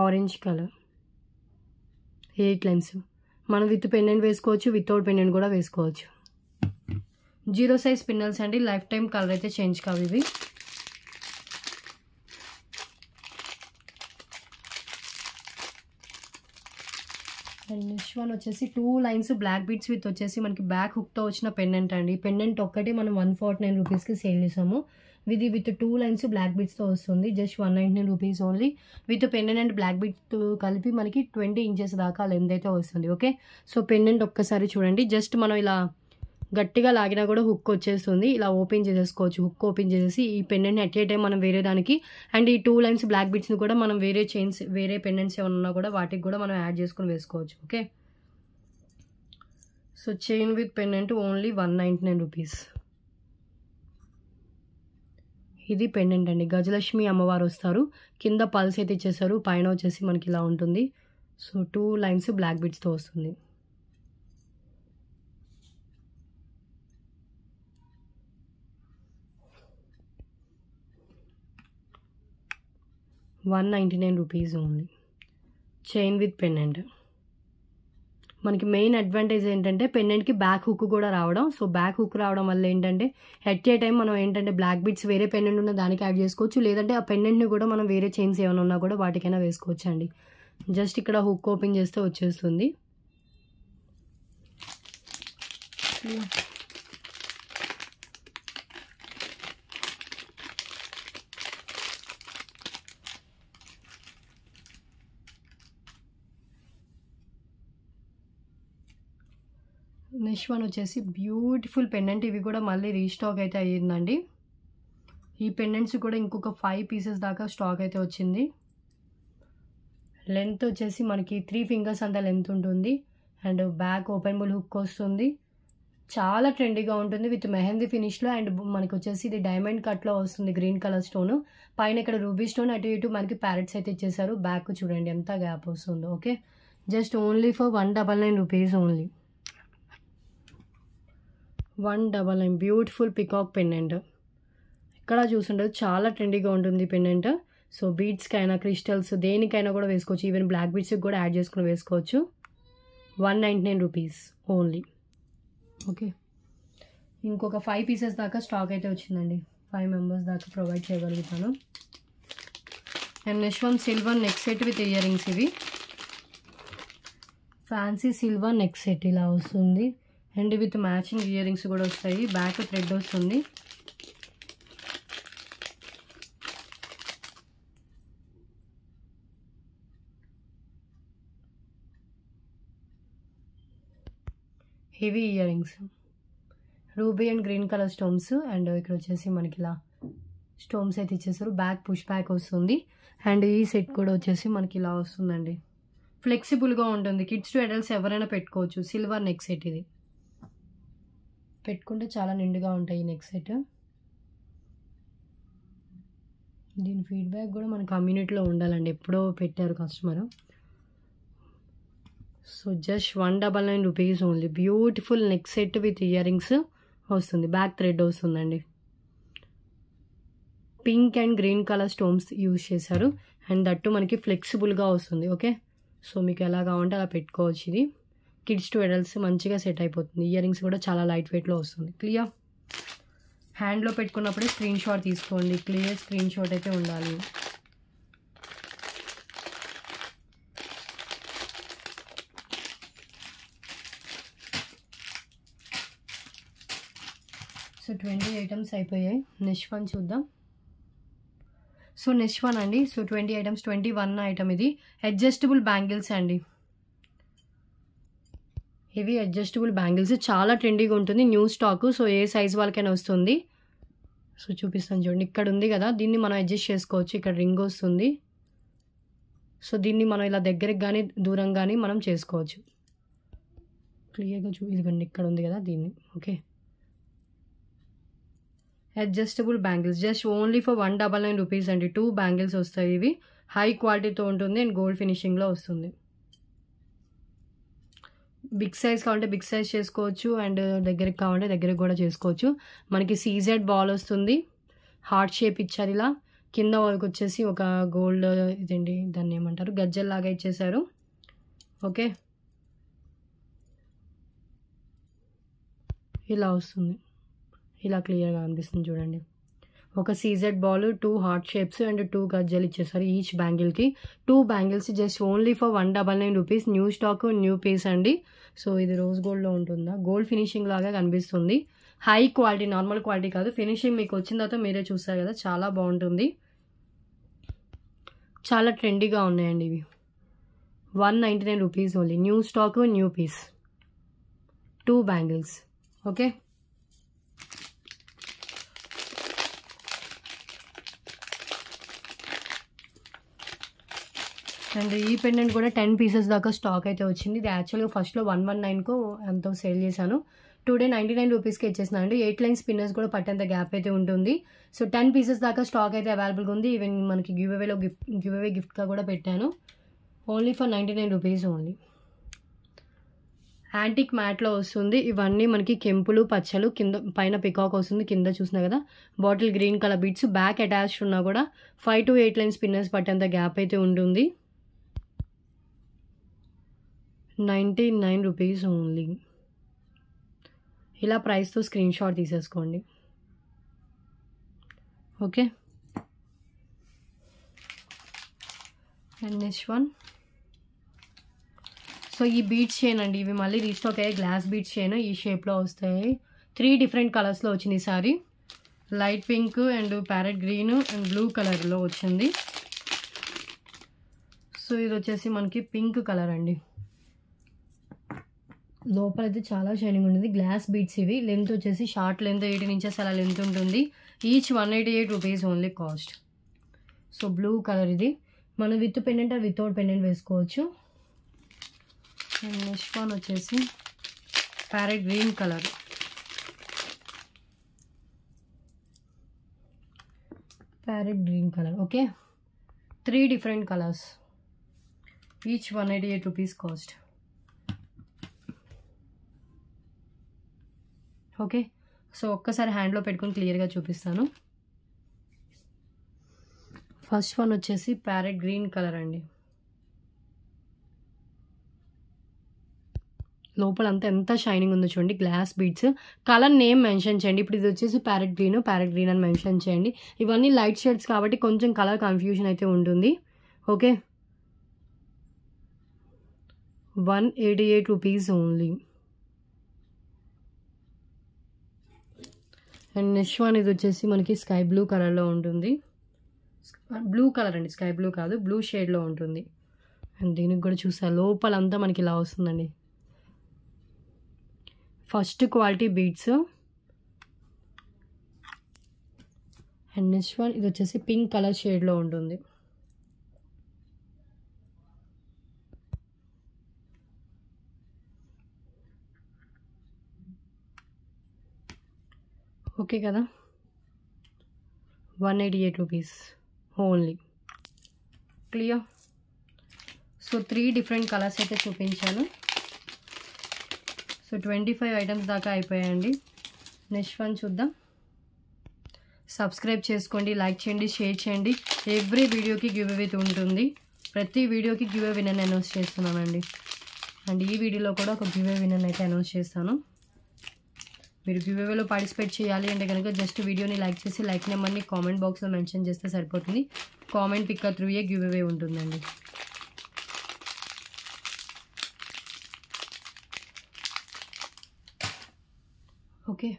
Orange colour 8 lines. మనం విత్ పెండెంట్ వేసుకోవచ్చు, వితౌట్ పెండెంట్ కూడా వేసుకోవచ్చు. 0 సైజ్ పిన్నల్స్ అండి. లైఫ్ టైం కలర్ అయితే చేంజ్ కావు ఇవి. అండ్ నెక్స్ట్ వన్ వచ్చేసి 2 లైన్స్ బ్లాక్ బీడ్స్ విత్ వచ్చేసి మనకి బ్యాక్ హుక్తో వచ్చిన పెండెంట్ అండి. పెండెంట్ ఒక్కటి మనం 149 రూపీస్కి సేల్ చేసాము. ఇది విత్ 2 లైన్స్ బ్లాక్ బీడ్స్తో వస్తుంది. Just 199 rupees only. With pendant and black beads కలిపి మనకి 20 ఇంచెస్ దాకా లెంత్ అయితే వస్తుంది. ఓకే, సో పెండెంట్ ఒక్కసారి చూడండి. జస్ట్ మనం ఇలా గట్టిగా లాగినా కూడా హుక్ వచ్చేస్తుంది. ఇలా ఓపెన్ చేసేసుకోవచ్చు. హుక్ ఓపెన్ చేసేసి ఈ పెండెంట్ అట్ ఏ టైం మనం వేరే దానికి, అండ్ ఈ 2 లైన్స్ బ్లాక్ బీడ్స్ని కూడా మనం వేరే చైన్స్, వేరే పెండెంట్స్ ఏమైనా ఉన్నా కూడా వాటికి కూడా మనం యాడ్ చేసుకుని వేసుకోవచ్చు. Okay, so chain with pendant only 199 rupees. ఇది పెండెంట్ అండి. గజలక్ష్మి అమ్మవారు వస్తారు. కింద పల్స్ అయితే ఇచ్చేసారు. పైన వచ్చేసి మనకి ఇలా ఉంటుంది. సో 2 లైన్స్ బ్లాక్ బీడ్స్తో వస్తుంది. ₹199 ఓన్లీ. Chain with pendant. మనకి మెయిన్ అడ్వాంటేజ్ ఏంటంటే పెండెంట్కి బ్యాక్ హుక్ కూడా రావడం. సో బ్యాక్ హుక్ రావడం వల్ల ఏంటంటే ఎట్ ఏ టైం మనం ఏంటంటే బ్లాక్ బీడ్స్ వేరే పెండెంట్ ఉన్న దానికి యాడ్ చేసుకోవచ్చు, లేదంటే ఆ పెండెంట్ని కూడా మనం వేరే చైన్స్ ఏమైనా ఉన్నా కూడా వాటికైనా వేసుకోవచ్చు అండి. జస్ట్ ఇక్కడ హుక్ ఓపెన్ చేస్తే వచ్చేస్తుంది. నెక్స్ట్ వన్ వచ్చేసి బ్యూటిఫుల్ పెండెంట్. ఇవి కూడా మళ్ళీ రీస్టాక్ అయితే అయ్యిందండి. ఈ పెండెంట్స్ కూడా ఇంకొక 5 పీసెస్ దాకా స్టాక్ అయితే వచ్చింది. లెంత్ వచ్చేసి మనకి 3 ఫింగర్స్ అంత లెంత్ ఉంటుంది. అండ్ బ్యాక్ ఓపెనబుల్ హుక్ వస్తుంది. చాలా ట్రెండీగా ఉంటుంది విత్ మెహందీ ఫినిష్లో. అండ్ మనకి వచ్చేసి ఇది డైమండ్ కట్లో వస్తుంది. గ్రీన్ కలర్ స్టోన్, పైన ఇక్కడ రూబీ స్టోన్, అటు ఇటు మనకి ప్యారెట్స్ అయితే ఇచ్చేసారు. బ్యాక్ చూడండి ఎంత గ్యాప్ వస్తుందో. Okay, just only for 199 rupees only. 199. Beautiful peacock pendant. ఇక్కడ చూస్తుంటే చాలా ట్రెండీగా ఉంటుంది పెండెంట్. సో బీడ్స్కైనా, క్రిస్టల్స్, దేనికైనా కూడా వేసుకోవచ్చు. ఈవెన్ బ్లాక్ బీడ్స్కి కూడా యాడ్ చేసుకుని వేసుకోవచ్చు. 199 రూపీస్ ఓన్లీ. ఓకే, ఇంకొక 5 పీసెస్ దాకా స్టాక్ అయితే వచ్చిందండి. 5 మెంబర్స్ దాకా ప్రొవైడ్ చేయగలుగుతాను. And next one silver neck set with earrings. ఇవి ఫ్యాన్సీ సిల్వర్ నెక్ సెట్ ఇలా వస్తుంది. And with matching earrings కూడా వస్తాయి. బ్యాక్ థ్రెడ్ వస్తుంది. Heavy ear rings, ruby and green colour stones. And ఇక్కడ వచ్చేసి మనకి ఇలా స్టోన్స్ అయితే ఇచ్చేసారు. బ్యాక్ పుష్ బ్యాక్ వస్తుంది. అండ్ ఈ సెట్ కూడా వచ్చేసి మనకి ఇలా వస్తుందండి. ఫ్లెక్సిబుల్గా ఉంటుంది. కిడ్స్ టు అడల్ట్స్ ఎవరైనా పెట్టుకోవచ్చు. సిల్వర్ నెక్ సెట్ ఇది. పెట్టుకుంటే చాలా నిండుగా ఉంటాయి ఈ నెక్ సెట్. దీని ఫీడ్బ్యాక్ కూడా మన కమ్యూనిటీలో ఉండాలండి. ఎప్పుడో పెట్టారు customer. So just 199 rupees only. Beautiful neck set with earrings వస్తుంది. బ్యాక్ థ్రెడ్ వస్తుందండి. Pink and green colour stones use చేశారు. అండ్ దట్టు మనకి ఫ్లెక్సిబుల్గా వస్తుంది. ఓకే, సో మీకు ఎలా కావాలంటే అలా పెట్టుకోవచ్చు. ఇది కిడ్స్ టు అడల్ట్స్ మంచిగా సెట్ అయిపోతుంది. ఇయర్ రింగ్స్ కూడా చాలా లైట్ వెయిట్లో వస్తుంది. క్లియర్. హ్యాండ్లో పెట్టుకున్నప్పుడే స్క్రీన్ షాట్ తీసుకోండి. క్లియర్ స్క్రీన్ షాట్ అయితే ఉండాలి. సో 20 ఐటమ్స్ అయిపోయాయి. నెక్స్ట్ వన్ చూద్దాం. సో నెక్స్ట్ వన్ అండి. సో 20 ఐటమ్స్, 21 ఐటమ్ ఇది. అడ్జస్టబుల్ బ్యాంగిల్స్ అండి. ఇవి అడ్జస్టబుల్ బ్యాంగిల్స్ చాలా ట్రెండీగా ఉంటుంది. New stock. సో ఏ సైజ్ వాళ్ళకైనా వస్తుంది. సో చూపిస్తాను చూడండి. ఇక్కడ ఉంది కదా, దీన్ని మనం అడ్జస్ట్ చేసుకోవచ్చు. ఇక్కడ రింగ్ వస్తుంది. సో దీన్ని మనం ఇలా దగ్గరికి కానీ దూరం కానీ మనం చేసుకోవచ్చు. క్లియర్గా ఇదిగోండి, ఇక్కడ ఉంది కదా దీన్ని. Okay, adjustable bangles just only for 199 rupees అండి. 2 బ్యాంగిల్స్ వస్తాయి. ఇవి హై క్వాలిటీతో ఉంటుంది అండ్ గోల్డ్ ఫినిషింగ్లో వస్తుంది. బిగ్ సైజ్ కావాలంటే బిగ్ సైజ్ చేసుకోవచ్చు. అండ్ దగ్గరికి కావాలంటే దగ్గరికి కూడా చేసుకోవచ్చు. మనకి సీజెడ్ బాల్ వస్తుంది. హార్ట్ షేప్ ఇచ్చారు. ఇలా కింద వరకు వచ్చేసి ఒక గోల్డ్ ఇదండి, దాన్ని ఏమంటారు, గజ్జల్లాగా ఇచ్చేసారు. ఓకే, ఇలా వస్తుంది. ఇలా క్లియర్గా అనిపిస్తుంది చూడండి. ఒక CZ ball, 2 heart shapes and 2 గజ్జలు ఇచ్చేసారు ఈచ్ బ్యాంగిల్కి. 2 bangles just only for 199 rupees. New stock, new piece అండి. సో ఇది రోజ్ గోల్డ్లో ఉంటుందా, గోల్డ్ ఫినిషింగ్ లాగా కనిపిస్తుంది. హై క్వాలిటీ, నార్మల్ క్వాలిటీ కాదు. ఫినిషింగ్ మీకు వచ్చిన తర్వాత మీరే చూస్తారు కదా, చాలా బాగుంటుంది. చాలా ట్రెండీగా ఉన్నాయండి ఇవి. 199 rupees only. New stock, new piece. 2 bangles. Okay, and ఈ పెండెంట్ కూడా 10 పీసెస్ దాకా స్టాక్ అయితే వచ్చింది. ఇది యాక్చువల్గా ఫస్ట్లో 119కు ఎంతో సేల్ చేశాను. టుడే 99 రూపీస్కి ఇచ్చేసినాను అండి. 8 లైన్ స్పిన్నర్స్ కూడా పట్టేంత గ్యాప్ అయితే ఉంటుంది. సో 10 పీసెస్ దాకా స్టాక్ అయితే అవైలబుల్గా ఉంది. ఈవెన్ మనకి గివ్ అవే గిఫ్ట్గా కూడా పెట్టాను. Only for 99 rupees only. Antique మ్యాట్లో వస్తుంది. ఇవన్నీ మనకి కెంపులు, పచ్చలు, కింద పైన పికాక్ వస్తుంది. కింద చూసినా కదా bottle green colour beads. Back attached ఉన్నా కూడా 5 to 8 లైన్ స్పిన్నర్స్ పట్టేంత గ్యాప్ అయితే ఉంటుంది. 99 రూపీస్ ఓన్లీ. ఇలా ప్రైస్తో స్క్రీన్ షాట్ తీసేసుకోండి. Okay, and next one. So ఈ బీడ్స్ చైన్ అండి. ఇవి మళ్ళీ రీస్టాక్ అయ్యాయి. గ్లాస్ బీడ్స్ చైన్ ఈ షేప్లో వస్తాయి. 3 డిఫరెంట్ కలర్స్లో వచ్చింది ఈసారి. Light pink and parrot green and blue కలర్లో వచ్చింది. సో ఇది వచ్చేసి మనకి పింక్ కలర్ అండి. లోపల అయితే చాలా షైనింగ్ ఉంటుంది. గ్లాస్ బీడ్స్ ఇవి. లెంత్ వచ్చేసి షార్ట్ లెంత్ 18 ఇంచెస్ అలా లెంత్ ఉంటుంది. Each 188 rupees only cost. So blue colour ఇది. మనం with pendant or without pendant వేసుకోవచ్చు. అండ్ నెక్స్ట్ వన్ వచ్చేసి parrot green colour. Parrot green colour. Okay, 3 different colours. Each 188 rupees cost. Okay, so ఒక్కసారి హ్యాండ్లో పెట్టుకొని క్లియర్గా చూపిస్తాను. ఫస్ట్ వన్ వచ్చేసి ప్యారెట్ గ్రీన్ కలర్ అండి. లోపల అంతా ఎంత షైనింగ్ ఉందో చూడండి. Glass beads. Colour name mention చేయండి. ఇప్పుడు ఇది వచ్చేసి ప్యారెట్ గ్రీన్ అని మెన్షన్ చేయండి. ఇవన్నీ లైట్ షేడ్స్ కాబట్టి కొంచెం కలర్ కన్ఫ్యూజన్ అయితే ఉంటుంది. Okay, 188 rupees only. And next one ఇది వచ్చేసి మనకి స్కై బ్లూ కలర్లో ఉంటుంది. బ్లూ కలర్ అండి, స్కై బ్లూ కాదు, బ్లూ షేడ్లో ఉంటుంది. అండ్ దీనికి కూడా చూసా లోపలంతా మనకి ఇలా వస్తుందండి. First quality beads. And next one ఇది వచ్చేసి పింక్ కలర్ షేడ్లో ఉంటుంది. ఓకే కదా, 188 rupees only. Clear. So 3 different colours అయితే చూపించాను. సో 25 ఐటమ్స్ దాకా అయిపోయాయండి. నెక్స్ట్ వన్ చూద్దాం. సబ్స్క్రైబ్ చేసుకోండి, లైక్ చేయండి, షేర్ చేయండి. ఎవ్రీ వీడియోకి గివ్ అవే ఉంటుంది. ప్రతి వీడియోకి గివ్ అవే విన్నర్ అనౌన్స్ చేస్తున్నానండి. అండ్ ఈ వీడియోలో కూడా ఒక గివ్ అవే విన్నర్ అయితే అనౌన్స్ చేస్తాను. మీరు గివ్ అవేలో పార్టిసిపేట్ చేయాలి అంటే కనుక జస్ట్ వీడియోని లైక్ చేసి లైక్ నెంబర్ని కామెంట్ బాక్స్లో మెన్షన్ చేస్తే సరిపోతుంది. Comment pick through a giveaway ఉంటుందండి. ఓకే.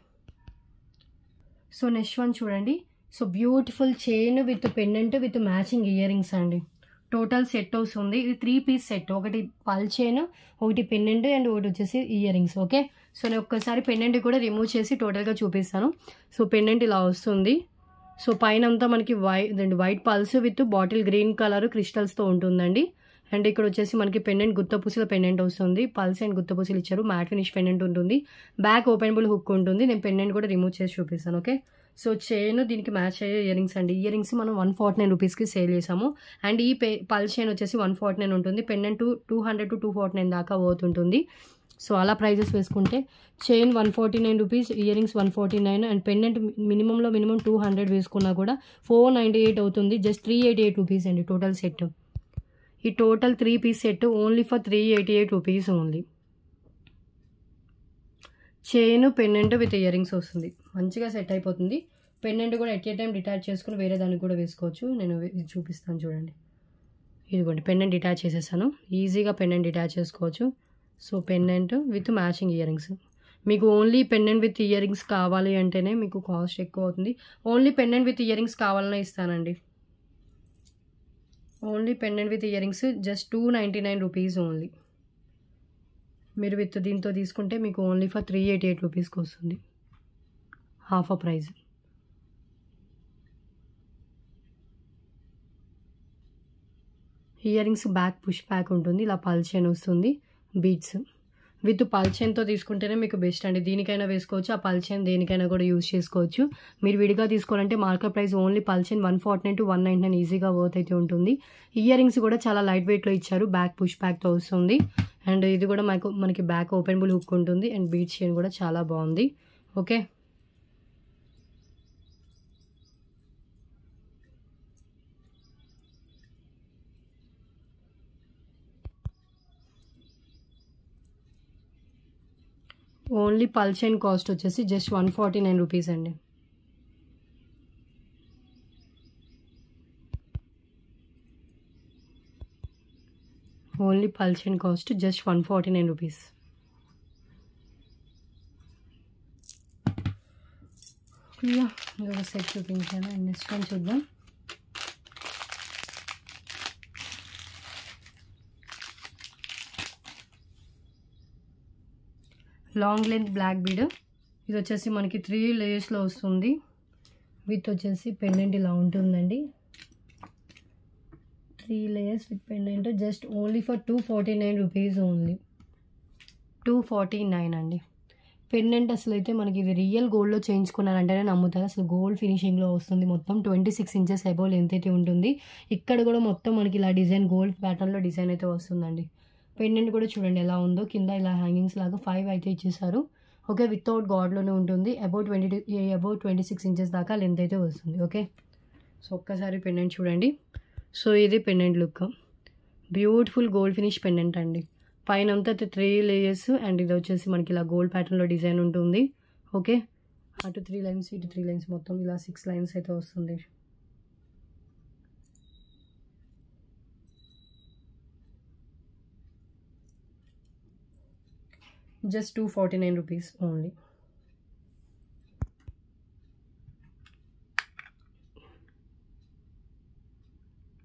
సో నెక్స్ట్ వన్ చూడండి. So beautiful chain with pendant with matching earrings అండి. టోటల్ సెట్ వస్తుంది. ఇది 3 పీస్ సెట్. ఒకటి పల్ చైన్, ఒకటి పెండెంట్ అండ్ ఒకటి వచ్చేసి ఇయర్ రింగ్స్. ఓకే. సో నేను ఒక్కసారి పెండెంట్ కూడా రిమూవ్ చేసి టోటల్గా చూపిస్తాను. సో పెండెంట్ ఇలా వస్తుంది. సో పైన అంతా మనకి white pearls with bottle green colour క్రిస్టల్స్తో ఉంటుందండి. అండ్ ఇక్కడ వచ్చేసి మనకి పెండెంట్ గుత్తపూసల పెండెంట్ వస్తుంది. పల్స్ అండ్ గుత్తపూసలు ఇచ్చారు. మ్యాట్ ఫినిష్ పెండెంట్ ఉంటుంది. బ్యాక్ ఓపెనబుల్ హుక్ ఉంటుంది. నేను పెండెంట్ కూడా రిమూవ్ చేసి చూపిస్తాను. ఓకే. సో చైన్ దీనికి మ్యాచ్ అయ్యే ఇయర్ రింగ్స్ అండి. ఇయర్ రింగ్స్ మనం 149 రూపీస్కి సేల్ చేసాము. అండ్ ఈ పల్ చైన్ వచ్చేసి 149 ఉంటుంది. పెండెంట్ 200 to 249 దాకా పోతుంటుంది. సో అలా ప్రైజెస్ వేసుకుంటే chain 149 rupees, earrings 149 and pendant minimum 200 వేసుకున్నా కూడా 498 అవుతుంది. జస్ట్ 388 రూపీస్ అండి టోటల్ సెట్. ఈ total 3 piece set only for 388 rupees only. Chain pendant with earrings వస్తుంది. మంచిగా సెట్ అయిపోతుంది. పెండెంట్ కూడా ఎట్ ఏ టైం డిటాచ్ చేసుకుని వేరే దానికి కూడా వేసుకోవచ్చు. నేను ఇది చూపిస్తాను చూడండి. ఇదిగోండి పెండెంట్ డిటాచ్ చేసేసాను. ఈజీగా పెండెంట్ డిటాచ్ చేసుకోవచ్చు. So pendant with matching earrings. మీకు only pendant with earrings కావాలి అంటేనే మీకు కాస్ట్ ఎక్కువ అవుతుంది. Only pendant with earrings కావాలనే ఇస్తానండి. Only pendant with earrings just 299 rupees only. మీరు విత్ దీంతో తీసుకుంటే మీకు ఓన్లీ ఫర్ 388 రూపీస్కి వస్తుంది. Half a price. Earrings back push back ఉంటుంది. ఇలా పల్ చైన్ వస్తుంది. బీడ్స్ విత్ పల్ చైన్తో తీసుకుంటేనే మీకు బెస్ట్ అండి. దీనికైనా వేసుకోవచ్చు, ఆ పల్ చైన్ దేనికైనా కూడా యూజ్ చేసుకోవచ్చు. మీరు విడిగా తీసుకోవాలంటే market price only pearl chain 149 to 199 ఈజీగా వర్త్ అయితే ఉంటుంది. ఇయర్ రింగ్స్ కూడా చాలా లైట్ వెయిట్లో ఇచ్చారు. బ్యాక్ పుష్ బ్యాక్తో వస్తుంది. అండ్ ఇది కూడా మనకి బ్యాక్ ఓపెనబుల్ హుక్ ఉంటుంది. అండ్ బీడ్ చైన్ కూడా చాలా బాగుంది. Okay. Only pearl chain cost వచ్చేసి జస్ట్ 149 రూపీస్ అండి. Only pearl chain cost just 149 rupees. ఇంకొక సెట్ చూపించాను. అండ్ నెక్స్ట్ వన్ చూద్దాం. Long length black bead. ఇది వచ్చేసి మనకి 3 లేయర్స్లో వస్తుంది. విత్ వచ్చేసి పెండెంట్ ఇలా ఉంటుందండి. 3 layers with pendant just only for 249 rupees only. 249 అండి. పెండెంట్ అసలు అయితే మనకి ఇది రియల్ గోల్డ్లో చేయించుకున్నారంటేనే నమ్ముతారు. అసలు గోల్డ్ ఫినిషింగ్లో వస్తుంది. మొత్తం 26 ఇంచెస్ అబోవ్ లెంత్ అయితే ఉంటుంది. ఇక్కడ కూడా మొత్తం మనకి ఇలా డిజైన్ గోల్డ్ ప్యాటర్న్లో డిజైన్ అయితే వస్తుందండి. పెండెంట్ కూడా చూడండి ఎలా ఉందో. కింద ఇలా హ్యాంగింగ్స్ లాగా 5 అయితే ఇచ్చేసారు. ఓకే. వితౌట్ గాడ్లోనే ఉంటుంది. అబౌట్ 26 ఇంచెస్ దాకా లెంత్ అయితే వస్తుంది. ఓకే. సో ఒక్కసారి పెండెంట్ చూడండి. సో ఇది pendant look. Beautiful gold finish pendant అండి. పైన అంతా 3 లేయర్స్ అండ్ ఇది వచ్చేసి మనకి ఇలా గోల్డ్ ప్యాటర్న్లో డిజైన్ ఉంటుంది. ఓకే. అటు 3 లైన్స్ ఇటు 3 లైన్స్ మొత్తం ఇలా 6 లైన్స్ అయితే వస్తుంది. Just 249 rupees only.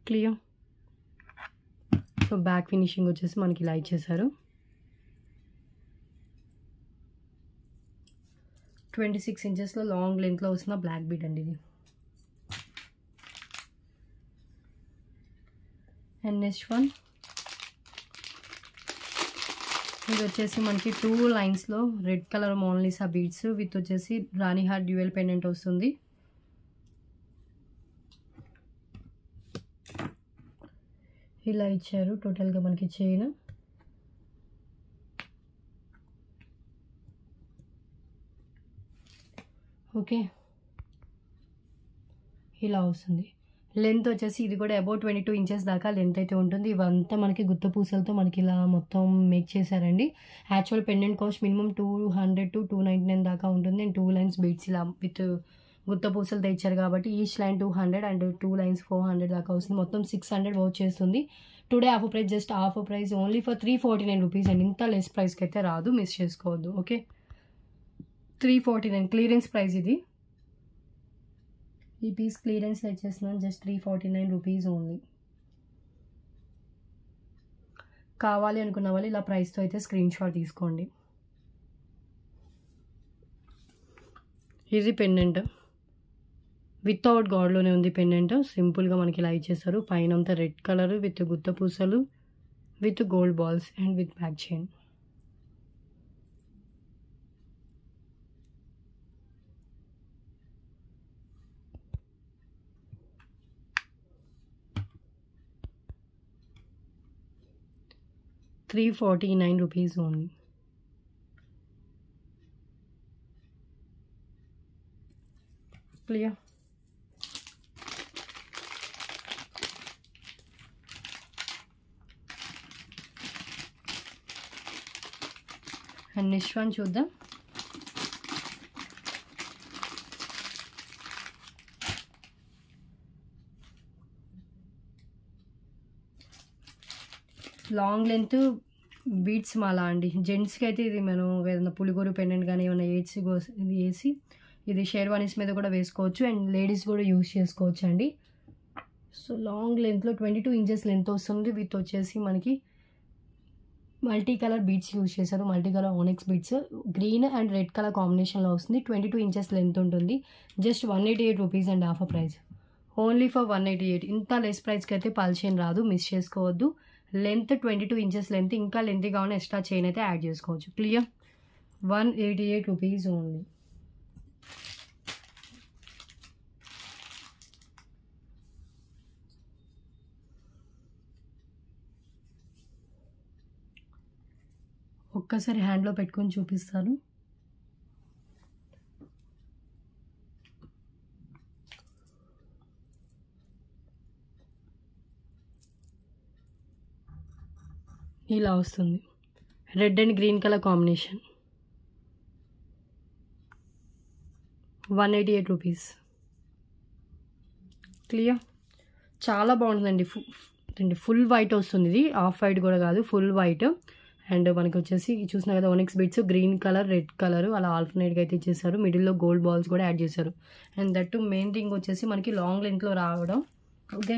Clear. So back finishing వచ్చేసి మనకి ఇలా ఇచ్చేసారు. 26 ఇంచెస్లో లాంగ్ లెంత్లో వస్తున్న బ్లాక్ బీడ్ అండి ఇది. అండ్ నెక్స్ట్ వన్, ఇది వచ్చేసి మనకి 2 లైన్స్లో red colour Mona Lisa beads with వచ్చేసి రాణి హార్ట్ డ్యూయల్ పెండెంట్ వస్తుంది. ఇలా ఇచ్చారు టోటల్గా మనకి చైన్. ఓకే, ఇలా వస్తుంది. లెంత్ వచ్చేసి ఇది కూడా అబౌట్ 22 ఇంచెస్ దాకా లెంత్ అయితే ఉంటుంది. ఇవంతా మనకి గుత్త పూసలతో మనకి ఇలా మొత్తం మేక్ చేశారండి. Actual pendant cost minimum 200 to 299 దాకా ఉంటుంది. అండ్ 2 లైన్స్ బీడ్స్ ఇలా విత్ గుత్త పూసలతో ఇచ్చారు కాబట్టి ఈచ్ లైన్ 200 అండ్ 2 లైన్స్ 400 దాకా వస్తుంది. మొత్తం 600 వర్క్ చేస్తుంది. Today offer price just offer price only for 349 rupees and ఇంత లెస్ ప్రైస్కి అయితే రాదు, మిస్ చేసుకోవద్దు. ఓకే, 349 క్లియరెన్స్ ప్రైస్ ఇది. ఈ పీస్ క్లియరెన్స్ ఇచ్చేస్తున్నాను జస్ట్ 349 రూపీస్ ఓన్లీ. కావాలి అనుకున్న వాళ్ళు ఇలా ప్రైస్తో అయితే స్క్రీన్ షాట్ తీసుకోండి. ఇది పెండెంట్ వితౌట్ గాడ్లోనే ఉంది. పెండెంట్ సింపుల్గా మనకి ఇలా ఇచ్చేస్తారు. పైన అంతా రెడ్ కలర్ విత్ గుత్త పూసలు with gold balls and with back chain. ₹349 only. Clear. And next one చూద్దాం. లాంగ్ లెంత్ బీడ్స్ మాల అండి. జెంట్స్కి అయితే ఇది మనం ఏదైనా పులిగోరు పెండెంట్ కానీ ఏమైనా ఇది వేసి ఇది షేర్వానీస్ మీద కూడా వేసుకోవచ్చు అండ్ లేడీస్ కూడా యూజ్ చేసుకోవచ్చు అండి. సో లాంగ్ లెంత్లో 22 ఇంచెస్ లెంత్ వస్తుంది విత్ వచ్చేసి మనకి మల్టీ కలర్ బీడ్స్ యూజ్ చేశారు. Multi colour onyx beads green and red colour కాంబినేషన్లో వస్తుంది. 22 ఇంచెస్ లెంత్ ఉంటుంది. Just 188 rupees and offer price only for 188. ఇంత లెస్ ప్రైస్కి అయితే పల్ చైన్ రాదు, మిస్ చేసుకోవద్దు. లెంత్ 22 ఇంచెస్ లెంత్, ఇంకా లెంత్ కావాలని ఎక్స్ట్రా చైన్ అయితే యాడ్ చేసుకోవచ్చు. క్లియర్. 188 rupees only. ఒక్కసారి హ్యాండ్లో పెట్టుకొని చూపిస్తాను. ఇలా వస్తుంది. Red and green colour combination. 188 rupees. Clear. చాలా బాగుంటుందండి. ఫుల్ వైట్ వస్తుంది. ఇది ఆఫ్ వైట్ కూడా కాదు, ఫుల్ వైట్. అండ్ మనకి వచ్చేసి చూసినా కదా onyx beads green colour red colour అలా ఆల్టర్నేట్గా అయితే ఇచ్చేసారు. మిడిల్లో గోల్డ్ బాల్స్ కూడా యాడ్ చేశారు. అండ్ దట్ మెయిన్ థింగ్ వచ్చేసి మనకి లాంగ్ లెంత్లో రావడం. ఓకే,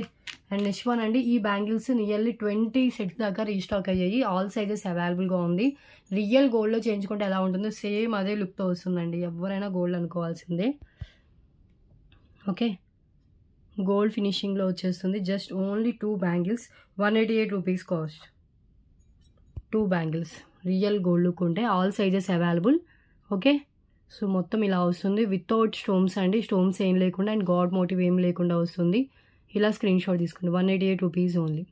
అండ్ నెక్స్ట్ వన్ అండి. ఈ బ్యాంగిల్స్ నియర్లీ 20 సెట్స్ దాకా రీస్టాక్ అయ్యాయి. ఆల్ సైజెస్ అవైలబుల్గా ఉంది. రియల్ గోల్డ్లో చేయించుకుంటే ఎలా ఉంటుందో సేమ్ అదే లుక్తో వస్తుందండి. ఎవరైనా గోల్డ్ అనుకోవాల్సిందే. ఓకే, గోల్డ్ ఫినిషింగ్లో వచ్చేస్తుంది. Just only 2 bangles 188 rupees cost. 2 bangles real gold look ఉంటే all sizes available. Okay, so మొత్తం ఇలా వస్తుంది వితౌట్ స్టోన్స్ అండి. స్టోన్స్ ఏం లేకుండా అండ్ గాడ్ మోటివ్ ఏం లేకుండా వస్తుంది. ఇలా స్క్రీన్ షాట్ తీసుకోండి. 188 రూపీస్ ఓన్లీ.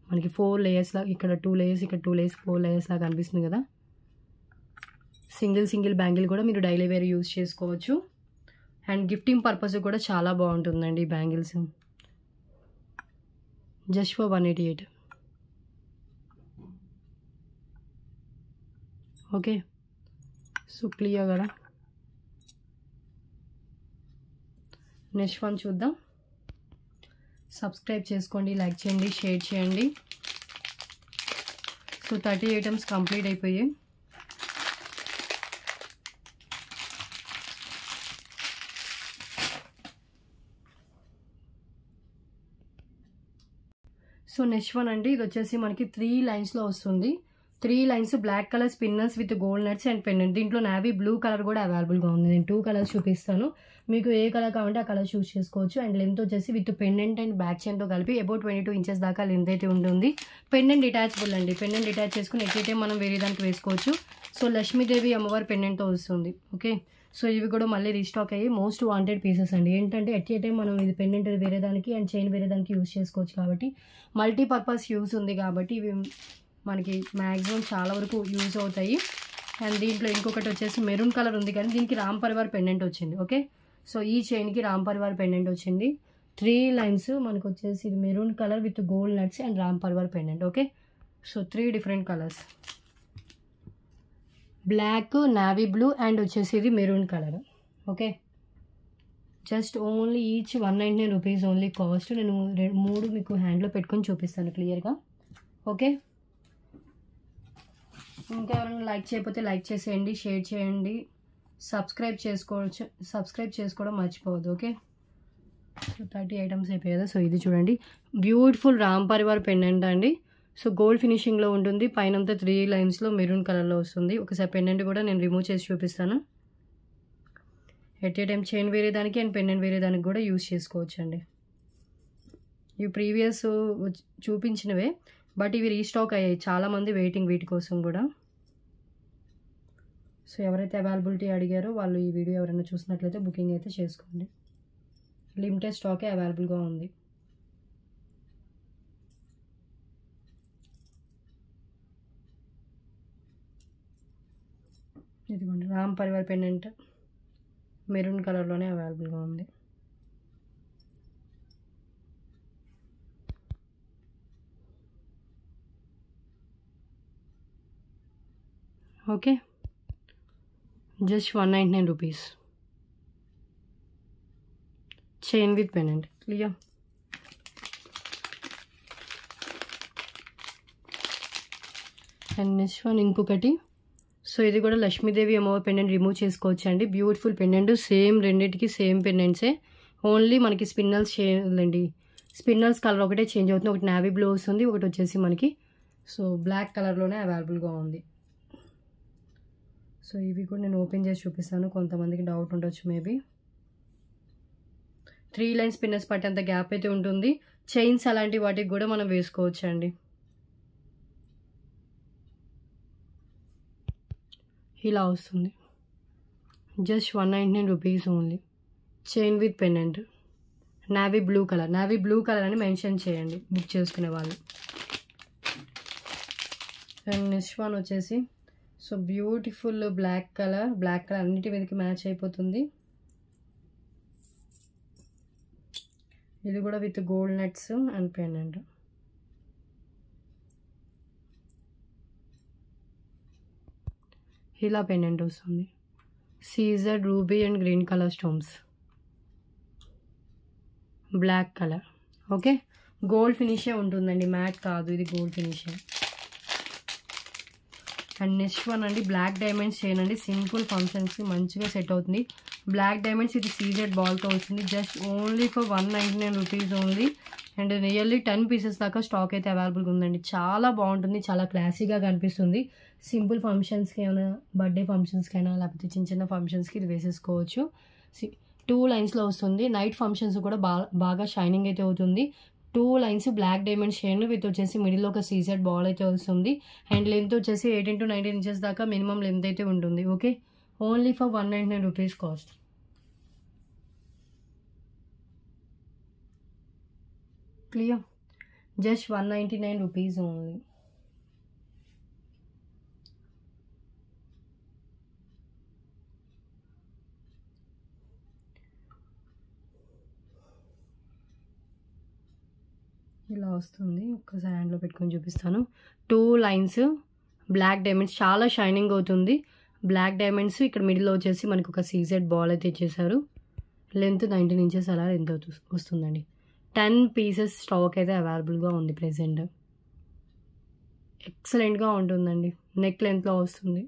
మనకి 4 లేయర్స్ లాగా, ఇక్కడ 2 లేయర్స్, ఇక్కడ 2 లేయర్స్, 4 లేయర్స్ లాగా కనిపిస్తుంది కదా. సింగిల్ బ్యాంగిల్ కూడా మీరు డైలీ వేర్ యూజ్ చేసుకోవచ్చు. అండ్ గిఫ్టింగ్ పర్పస్ కూడా చాలా బాగుంటుందండి ఈ bangles. Just for 188. Okay, so clear కదా. నెక్స్ట్ వన్ చూద్దాం. సబ్స్క్రైబ్ చేసుకోండి, లైక్ చేయండి, షేర్ చేయండి. సో 30 ఐటమ్స్ కంప్లీట్ అయిపోయాయి. సో నెక్స్ట్ వన్ అండి, ఇది వచ్చేసి మనకి 3 లైన్స్లో వస్తుంది. 3 lines black colour spinners with gold nuts and pendant. దీంట్లో నావీ బ్లూ కలర్ కూడా అవైలబుల్గా ఉంది. నేను 2 కలర్స్ చూపిస్తాను, మీకు ఏ కలర్ కావాలంటే ఆ కలర్ చూస్ చేసుకోవచ్చు. అండ్ లెంత్ వచ్చేసి విత్ పెండెంట్ అండ్ బ్యాక్ చైన్తో కలిపి అబౌట్ 22 ఇంచెస్ దాకా లెంత్ అయితే ఉంటుంది. పెండెంట్ డిటాచబుల్ అండి, పెండెంట్ డిటాచ్ చేసుకుని ఎట్ ఏ టైం మనం వేరే దానికి వేసుకోవచ్చు. సో లక్ష్మీదేవి అమ్మవారి పెండెంట్తో వస్తుంది. ఓకే, సో ఇవి కూడా మళ్ళీ రీస్టాక్ అయ్యి మోస్ట్ వాంటెడ్ పీసెస్ అండి. ఏంటంటే ఎట్ ఏ టైం మనం ఇది పెండెంట్ వేరే దానికి అండ్ చైన్ వేరే దానికి యూజ్ చేసుకోవచ్చు కాబట్టి మల్టీపర్పస్ యూజ్ ఉంది కాబట్టి ఇవి మనకి మ్యాక్సిమం చాలా వరకు యూజ్ అవుతాయి. అండ్ దీంట్లో ఇంకొకటి వచ్చేసి మెరూన్ కలర్ ఉంది కానీ దీనికి రామ్ పరివార్ పెండెంట్ వచ్చింది. ఓకే, సో ఈ చైన్కి రామ్ పరివార్ పెండెంట్ వచ్చింది. 3 లైన్స్ మనకు వచ్చేసి ఇది maroon colour with gold nuts and Ram Parivar pendant. Okay, so 3 different colours, black, navy blue and వచ్చేసి ఇది maroon colour. Okay, just only each 199 rupees only cost. నేను 3 మీకు హ్యాండ్లో పెట్టుకొని చూపిస్తాను క్లియర్గా. ఓకే, ఇంకా ఎవరైనా లైక్ చేయకపోతే లైక్ చేసేయండి, షేర్ చేయండి, సబ్స్క్రైబ్ చేసుకోవడం మర్చిపోవద్దు. ఓకే, సో 30 ఐటమ్స్ అయిపోయాయి కదా. సో ఇది చూడండి, బ్యూటిఫుల్ రామ్ పరివార్ పెండెంట్ అండి. సో గోల్డ్ ఫినిషింగ్లో ఉంటుంది, పైనంతా 3 లైన్స్లో మెరూన్ కలర్లో వస్తుంది. ఒకసారి పెండెంట్ కూడా నేను రిమూవ్ చేసి చూపిస్తాను. ఎట్ ఏ టైం చైన్ వేరే దానికి అండ్ పెండెంట్ వేరే దానికి కూడా యూజ్ చేసుకోవచ్చు అండి. ఇవి ప్రీవియస్ చూపించినవే బట్ ఇవి రీస్టాక్ అయ్యాయి, చాలామంది వెయిటింగ్ వీటి కోసం కూడా. సో ఎవరైతే అవైలబిలిటీ అడిగారో వాళ్ళు ఈ వీడియో ఎవరైనా చూసినట్లయితే బుకింగ్ అయితే చేసుకోండి. లిమిటెడ్ స్టాకే అవైలబుల్గా ఉంది. ఇదిగోండి రామ్ పరివార్ పెండెంట్ మెరూన్ కలర్లోనే అవైలబుల్గా ఉంది. Okay, just 199 rupees, chain with pendant. Clear. And next one ఇంకొకటి. సో ఇది కూడా లక్ష్మీదేవి అమ్మవారి పెండెంట్ రిమూవ్ చేసుకోవచ్చు అండి. బ్యూటిఫుల్ పెండెంట్, సేమ్ రెండింటికి సేమ్ పెండెంట్సే, ఓన్లీ మనకి స్పిన్నల్స్ చేయాలండి. స్పిన్నల్స్ కలర్ ఒకటే చేంజ్ అవుతుంది, ఒకటి నావీ బ్లూ వస్తుంది, ఒకటి వచ్చేసి మనకి సో బ్లాక్ కలర్లోనే అవైలబుల్గా ఉంది. సో ఇవి కూడా నేను ఓపెన్ చేసి చూపిస్తాను, కొంతమందికి డౌట్ ఉండొచ్చు మేబీ. 3 లైన్ స్పిన్నర్స్ పట్టేంత గ్యాప్ అయితే ఉంటుంది. చైన్స్ అలాంటి వాటికి కూడా మనం వేసుకోవచ్చు అండి. ఇలా వస్తుంది, just 199 rupees only, chain with pendant, navy blue colour అని మెన్షన్ చేయండి బుక్ చేసుకునే వాళ్ళు. అండ్ నెక్స్ట్ వన్ వచ్చేసి సో బ్యూటిఫుల్ బ్లాక్ కలర్ అన్నిటి మీదకి మ్యాచ్ అయిపోతుంది. ఇది కూడా with gold nuts and pendant. ఇలా పెండెంట్ వస్తుంది, సీజర్, ruby and green colour stones, black colour. Okay, gold ఫినిషే ఉంటుందండి, మ్యాట్ కాదు, ఇది గోల్డ్ ఫినిషే. అండ్ నెక్స్ట్ వన్ అండి, బ్లాక్ డైమండ్స్ చేయనండి, సింపుల్ ఫంక్షన్స్కి మంచిగా సెట్ అవుతుంది. బ్లాక్ డైమండ్స్, ఇది సీజెడ్ బాల్తో వస్తుంది, just only for 199 rupees only. And nearly 10 pieces దాకా స్టాక్ అయితే అవైలబుల్గా ఉందండి. చాలా బాగుంటుంది, చాలా క్లాసీగా కనిపిస్తుంది. సింపుల్ ఫంక్షన్స్కి ఏమైనా బర్త్డే ఫంక్షన్స్కైనా లేకపోతే చిన్న చిన్న ఫంక్షన్స్కి ఇది వేసేసుకోవచ్చు. 2 లైన్స్లో వస్తుంది. నైట్ ఫంక్షన్స్ కూడా బాగా షైనింగ్ అయితే అవుతుంది. 2 lines black diamond chain with వచ్చేసి మిడిల్లో ఒక సీజెడ్ బాల్ అయితే వస్తుంది. అండ్ లెంత్ వచ్చేసి 18 to 19 ఇంచెస్ దాకా మినిమం లెంత్ అయితే ఉంటుంది. Okay, only for 199 rupees cost. Clear, just 199 rupees only. ఇలా వస్తుంది, ఒక్కసారి హ్యాండ్లో పెట్టుకొని చూపిస్తాను. 2 లైన్స్ బ్లాక్ డైమండ్స్, చాలా షైనింగ్ అవుతుంది. బ్లాక్ డైమండ్స్ ఇక్కడ మిడిల్లో వచ్చేసి మనకు ఒక సీజెడ్ బాల్ అయితే ఇచ్చేసారు. లెంత్ 19 ఇంచెస్ అలా లెంత్ వస్తుందండి. 10 పీసెస్ స్టాక్ అయితే అవైలబుల్గా ఉంది ప్రెజెంట్. ఎక్సలెంట్గా ఉంటుందండి, నెక్ లెంత్లో వస్తుంది.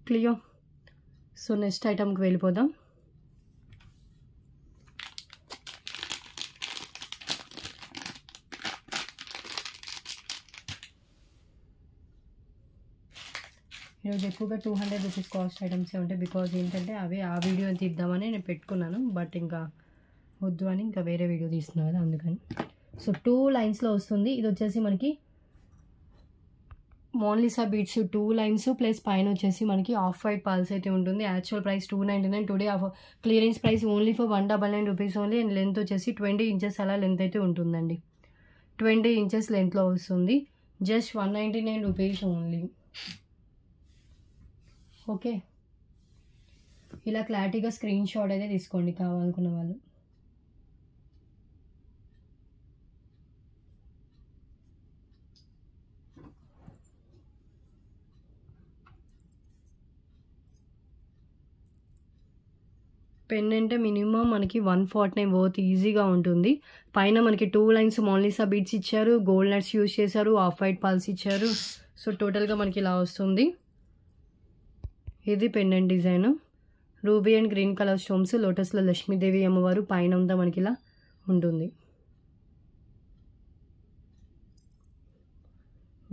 క్లియర్. సో నెక్స్ట్ ఐటమ్కి వెళ్ళిపోదాం. ఈరోజు ఎక్కువగా 200 రూపీస్ కాస్ట్ ఐటమ్సే ఉంటాయి. బికాజ్ ఏంటంటే అవి ఆ వీడియో తీద్దామని నేను పెట్టుకున్నాను, బట్ ఇంకా వద్దు అని ఇంకా వేరే వీడియో తీస్తున్నాను కదా అందుకని. సో 2 లైన్స్లో వస్తుంది. ఇది వచ్చేసి మనకి మోనాలిసా బీడ్స్ 2 లైన్స్ ప్లస్ పైన వచ్చేసి మనకి ఆఫ్ వైట్ పల్స్ అయితే ఉంటుంది. Actual price 299. Today clearance price only for 199 rupees only. And length వచ్చేసి 20 ఇంచెస్ అలా లెంత్ అయితే ఉంటుందండి. 20 ఇంచెస్ లెంత్లో వస్తుంది. Just 199 rupees only. ఓకే, ఇలా క్లారిటీగా స్క్రీన్ షాట్ అయితే తీసుకోండి కావాలనుకున్న వాళ్ళు. పెన్ అంటే మినిమం మనకి 149 వర్త్ ఈజీగా ఉంటుంది. పైన మనకి 2 లైన్స్ మోనాలిసా బీడ్స్ ఇచ్చారు, గోల్డ్ నట్స్ యూజ్ చేశారు, ఆఫ్ వైట్ పల్స్ ఇచ్చారు. సో టోటల్గా మనకి ఇలా వస్తుంది. ఇది pendant design, ruby and green colour stones, లోటస్లో లక్ష్మీదేవి అమ్మవారు, పైన అంతా మనకి ఇలా ఉంటుంది.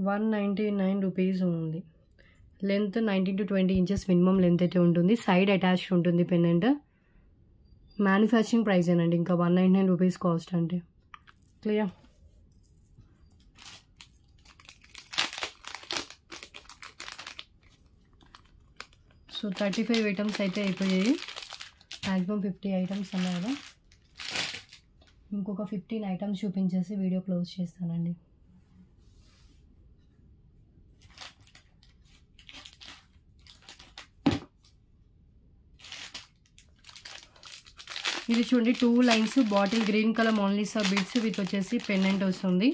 199 రూపీస్ ఉంది. Length 19 to 20 inches minimum length అయితే ఉంటుంది. సైడ్ అటాచ్డ్ ఉంటుంది పెండెంట్. మ్యానుఫ్యాక్చరింగ్ ప్రైస్ ఏనండి, ఇంకా 199 రూపీస్ కాస్ట్ అంటే. క్లియర్? సో 35 ఐటమ్స్ అయితే అయిపోయాయి. మ్యాక్సిమం 50 ఐటమ్స్ అన్నారు. ఇంకొక 15 ఐటమ్స్ చూపించేసి వీడియో క్లోజ్ చేస్తానండి. ఇది చూడండి 2 lines bottle green colour Mona Lisa beads with వచ్చేసి పెండెంట్ వస్తుంది.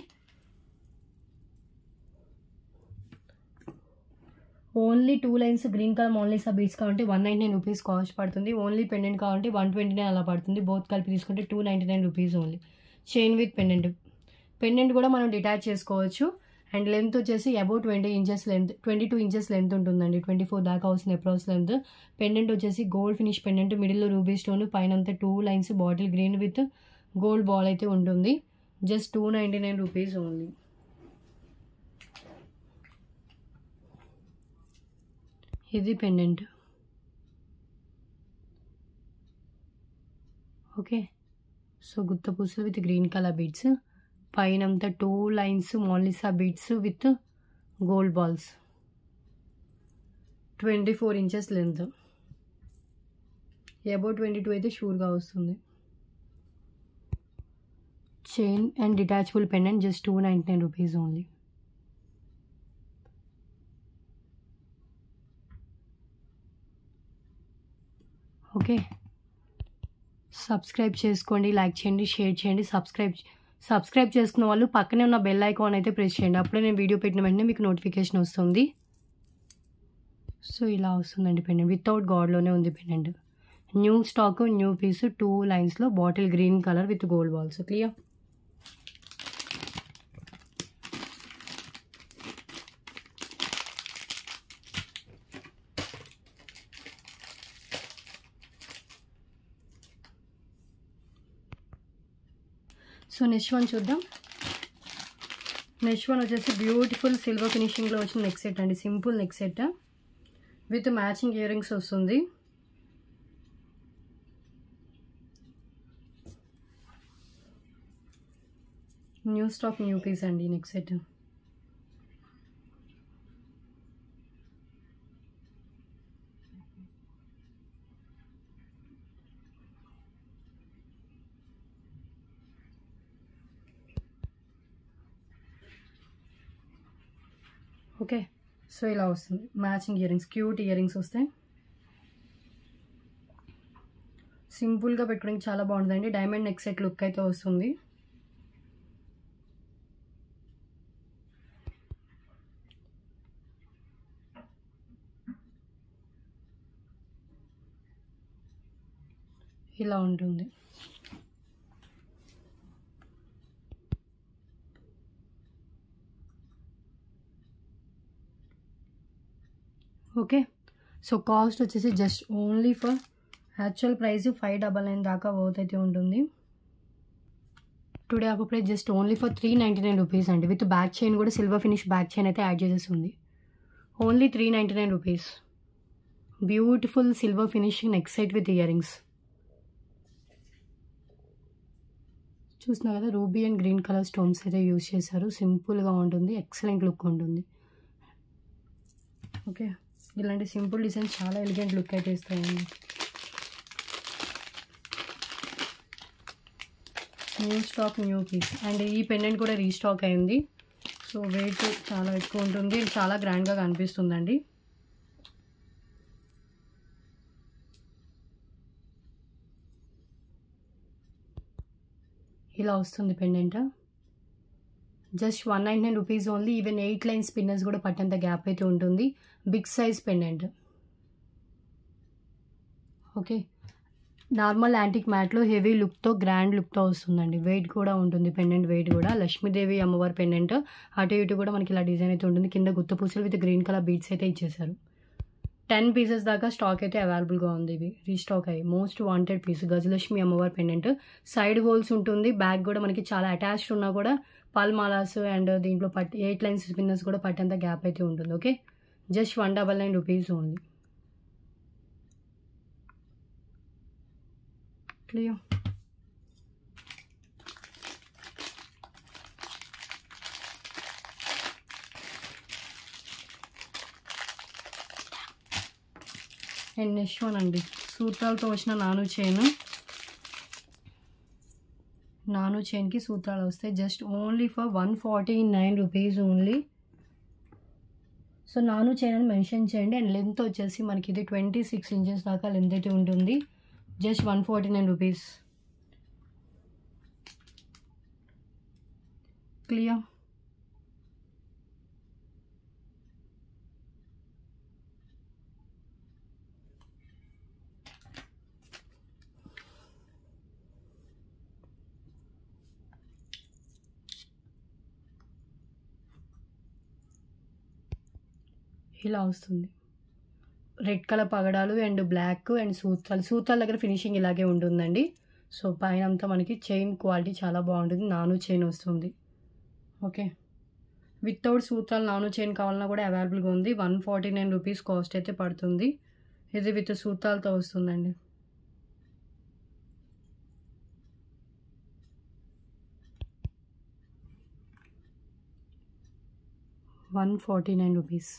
Only 2 lines green colour Mona Lisa beads కావాలంటే 199 రూపీస్ కాస్ట్ పడుతుంది. ఓన్లీ పెండెంట్ కావాలంటే 129 అలా పడుతుంది. బోత్ కలిపి తీసుకుంటే 299 rupees only. Chain with pendant. Pendant కూడా మనం డిటాచ్ చేసుకోవచ్చు. అండ్ లెంత్ వచ్చేసి about 20 inches length, 22 inches length ఉంటుందండి. 24 దాకా వస్తుంది అప్రోక్స్ లెంత్. పెండెంట్ వచ్చేసి గోల్డ్ ఫినిష్ పెండెంట్, మిడిల్లో రూబీ స్టోన్, పైన అంతా 2 lines bottle green with gold ball అయితే ఉంటుంది. Just 299 rupees only. ఇది పెండెంట్. ఓకే, సో గుత్త పూసలు విత్ గ్రీన్ కలర్ బీడ్స్, పైన అంతా 2 lines Mona Lisa beads with gold balls, 24 inches length, about 22 అయితే షూర్గా వస్తుంది. Chain and detachable pendant just 299 rupees only. Okay, subscribe చేసుకోండి, లైక్ చేయండి, షేర్ చేయండి. సబ్స్క్రైబ్ చేసుకున్న వాళ్ళు పక్కనే ఉన్న బెల్ ఐకాన్ అయితే ప్రెస్ చేయండి. అప్పుడే నేను వీడియో పెట్టిన వెంటనే మీకు నోటిఫికేషన్ వస్తుంది. సో ఇలా వస్తుందండి పెండెంట్. వితౌట్ గాడ్లోనే ఉంది pendant. New stock, new piece, 2 లైన్స్లో bottle green colour with gold balls. Clear? So next one చూద్దాం. నెక్స్ట్ వన్ వచ్చేసి బ్యూటిఫుల్ సిల్వర్ ఫినిషింగ్లో వచ్చిన నెక్ సెట్ అండి. Simple neck set with matching earrings వస్తుంది. న్యూ స్టాక్, న్యూ పీస్ అండి neck set. Okay, so ఇలా వస్తుంది matching earrings. Cute earrings వస్తాయి. సింపుల్గా పెట్టుకోవడానికి చాలా బాగుంటుందండి. డైమండ్ నెక్ సెట్ లుక్ అయితే వస్తుంది. ఇలా ఉంటుంది. ఓకే, సో కాస్ట్ వచ్చేసి just only for actual price 599 దాకా వర్త్ అయితే ఉంటుంది. Today offer price just only for 399 rupees అండి. విత్ బ్యాక్ చైన్ కూడా సిల్వర్ ఫినిష్ బ్యాక్ చైన్ అయితే యాడ్ చేసేస్తుంది. Only 399 rupees. Beautiful silver finishing neck set with ear rings. చూస్తున్నా కదా, ruby and green colour stones అయితే use చేశారు. సింపుల్గా ఉంటుంది, ఎక్సలెంట్ లుక్ ఉంటుంది. ఓకే, ఇలాంటి సింపుల్ డిజైన్ చాలా ఎలిగెంట్ లుక్ అయితే ఇస్తాయండి. New stock, new piece. And ఈ పెండెంట్ కూడా రీస్టాక్ అయింది. సో వెయిట్ చాలా ఎక్కువ ఉంటుంది, చాలా గ్రాండ్గా కనిపిస్తుందండి. ఇలా వస్తుంది pendant. Just 199 rupees only. Even 8 lines spinners కూడా పట్టేంత గ్యాప్ అయితే ఉంటుంది. Big size pendant. Okay, normal antique మ్యాట్లో హెవీ లుక్తో, గ్రాండ్ లుక్తో వస్తుందండి. వెయిట్ కూడా ఉంటుంది, పెండెంట్ వెయిట్ కూడా. లక్ష్మీదేవి అమ్మవారి పెండెంట్. అటు ఇటు కూడా మనకి ఇలా డిజైన్ అయితే ఉంటుంది. కింద గుత్త పూసలు విత్ గ్రీన్ కలర్ బీడ్స్ అయితే ఇచ్చేసారు. 10 పీసెస్ దాకా స్టాక్ అయితే అవైలబుల్గా ఉంది. ఇవి రీస్టాక్ అయ్యి మోస్ట్ వాంటెడ్ పీస్ గజలక్ష్మి అమ్మవారి పెండెంట్. సైడ్ హోల్స్ ఉంటుంది, బ్యాక్ కూడా మనకి చాలా అటాచ్డ్ ఉన్నా కూడా పల్మాలాస్ అండ్ దీంట్లో 8 లైన్స్ స్పిన్నర్స్ కూడా పట్టేంత గ్యాప్ అయితే ఉంటుంది. Okay, just 199 rupees only. Clear. And next one అండి, సూత్రాలతో వచ్చిన నాను చైన్కి సూత్రాలు వస్తాయి. Just only for 149 rupees only. So నాను చైన్ అని మెన్షన్ చేయండి. అండ్ లెంత్ వచ్చేసి మనకి ఇది 26 ఇంచెస్ దాకా లెంత్ అయితే ఉంటుంది. Just 149 rupees. క్లియర్. ఇలా వస్తుంది. రెడ్ కలర్ పగడాలు అండ్ బ్లాక్ అండ్ సూత్రాల దగ్గర ఫినిషింగ్ ఇలాగే ఉంటుందండి. సో పైన అంతా మనకి చైన్ క్వాలిటీ చాలా బాగుంటుంది. నాను చైన్ వస్తుంది. ఓకే, వితౌట్ సూత్రాలు నాను చైన్ కావాలన్నా కూడా అవైలబుల్గా ఉంది. 149 రూపీస్ కాస్ట్ అయితే పడుతుంది. ఇది విత్ సూత్రాలతో వస్తుందండి. ₹149.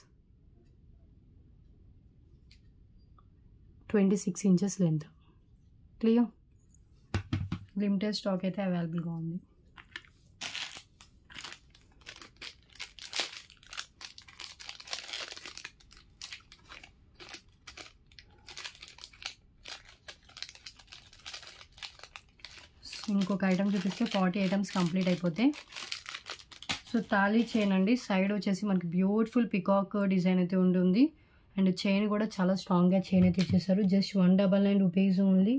26 inches length. Clear. Limited stock అయితే అవైలబుల్గా ఉంది. ఇంకొక ఐటమ్ చూపిస్తే 40 ఐటమ్స్ కంప్లీట్ అయిపోతాయి. సో తాళీ చైన్ అండి. సైడ్ వచ్చేసి మనకి బ్యూటిఫుల్ పికాక్ డిజైన్ అయితే ఉంటుంది. అండ్ చైన్ కూడా చాలా స్ట్రాంగ్గా చైన్ అయితే ఇచ్చేసారు. Just 199 rupees only.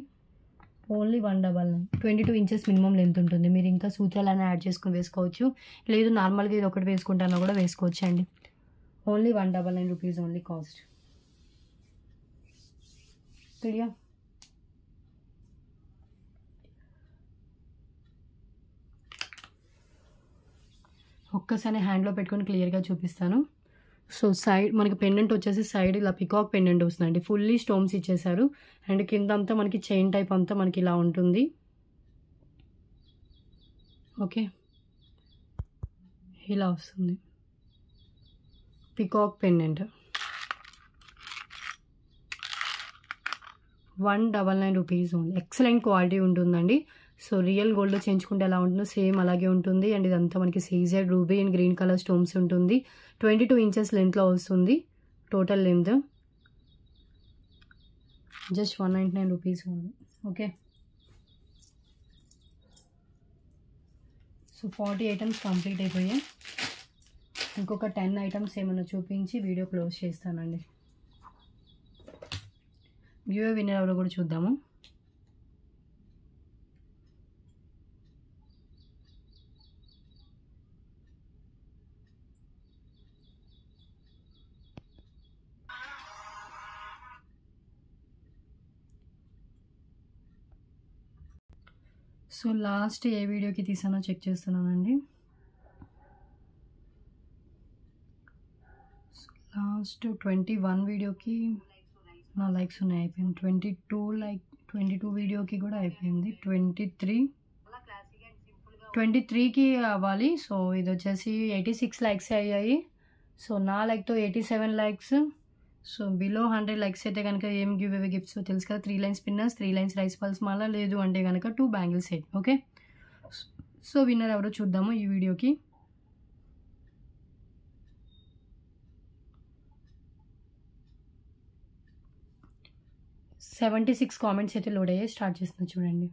199. 22 inches minimum length ఉంటుంది. మీరు ఇంకా సూత్రాలను యాడ్ చేసుకుని వేసుకోవచ్చు, లేదు నార్మల్గా ఇది ఒకటి వేసుకుంటానో కూడా వేసుకోవచ్చు అండి. Only 199 rupees only cost. Clear. ఒక్కసారి హ్యాండ్లో పెట్టుకొని క్లియర్గా చూపిస్తాను. సో సైడ్ మనకి పెండెంట్ వచ్చేసి సైడ్ ఇలా పికాక్ పెండెంట్ వస్తుందండి. ఫుల్లీ స్టోన్స్ ఇచ్చేసారు. అండ్ కింద అంతా మనకి చైన్ టైప్ అంతా మనకి ఇలా ఉంటుంది. ఓకే, ఇలా వస్తుంది peacock pendant. 199 rupees only. Excellent quality ఉంటుందండి. సో రియల్ గోల్డ్లో చేయించుకుంటే ఎలా ఉంటుందో సేమ్ అలాగే ఉంటుంది. అండ్ ఇదంతా మనకి CZ ruby and green colour stones ఉంటుంది. 22 ఇంచెస్ లెంత్లో వస్తుంది total length. Just 199 rupees only. Okay, so 40 items complete అయిపోయాయి. ఇంకొక 10 ఐటమ్స్ ఏమైనా చూపించి వీడియో క్లోజ్ చేస్తానండి. గివ్ విన్నర్ ఎవరో కూడా చూద్దాము. సో లాస్ట్ ఏ వీడియోకి తీసానో చెక్ చేస్తున్నానండి. ఫస్ట్ 21 వీడియోకి నా లైక్స్ ఉన్నాయి, అయిపోయింది. 22 వీడియోకి కూడా అయిపోయింది. 23కి అవ్వాలి. సో ఇది వచ్చేసి 86 లైక్స్ అయ్యాయి. సో నా లైక్తో 87 లైక్స్. సో బిలో 100 లైక్స్ అయితే కనుక ఏం గివ్ అవే గిఫ్ట్స్ తెలుసు కదా. 3 lines spinners, 3 lines rice pearls మాల, లేదు అంటే కనుక 2 bangle set. Okay, so winner ఎవరో చూద్దాము ఈ వీడియోకి. సో 76 కామెంట్స్ అయితే లోడ్ అయ్యాయి. స్టార్ట్ చేస్తున్నా చూడండి.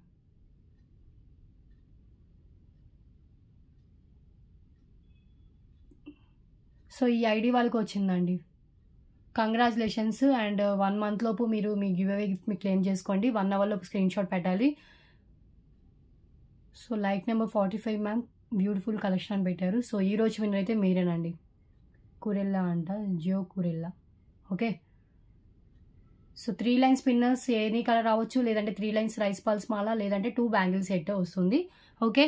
సో ఈ ఐడి వాళ్ళకి వచ్చిందండి. కంగ్రాచులేషన్స్. అండ్ 1 మంత్ లోపు మీరు మీ గివ్ అవే గిఫ్ట్ మీ క్లెయిమ్ చేసుకోండి. 1 అవర్ లోపు స్క్రీన్ షాట్ పెట్టాలి. So like number 45 ma'am, beautiful collection అని పెట్టారు. సో ఈ రోజు విన్నర్ అయితే మీరేనండి. కురెల్లా అంట, Jio Kurella. Okay, so 3 lines spinners any colour రావచ్చు, లేదంటే 3 లైన్స్ రైస్ పల్స్ మాల, లేదంటే 2 బ్యాంగిల్ సెట్ వస్తుంది. ఓకే,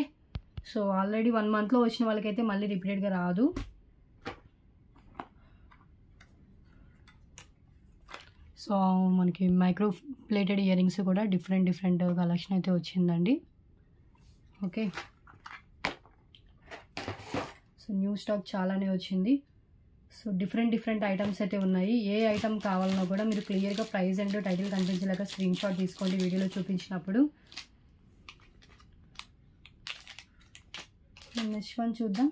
సో ఆల్రెడీ 1 మంత్లో వచ్చిన వాళ్ళకైతే మళ్ళీ రిపీటెడ్గా రాదు. సో మనకి మైక్రో ప్లేటెడ్ ఇయర్ రింగ్స్ కూడా డిఫరెంట్ కలెక్షన్ అయితే వచ్చిందండి. ఓకే, సో న్యూ స్టాక్ చాలానే వచ్చింది. సో డిఫరెంట్ ఐటమ్స్ అయితే ఉన్నాయి. ఏ ఐటమ్ కావాలన్నా కూడా మీరు క్లియర్గా ప్రైస్ అండ్ టైటిల్ కనిపించేలాగా స్క్రీన్ షాట్ తీసుకోండి వీడియోలో చూపించినప్పుడు. నెక్స్ట్ వన్ చూద్దాం.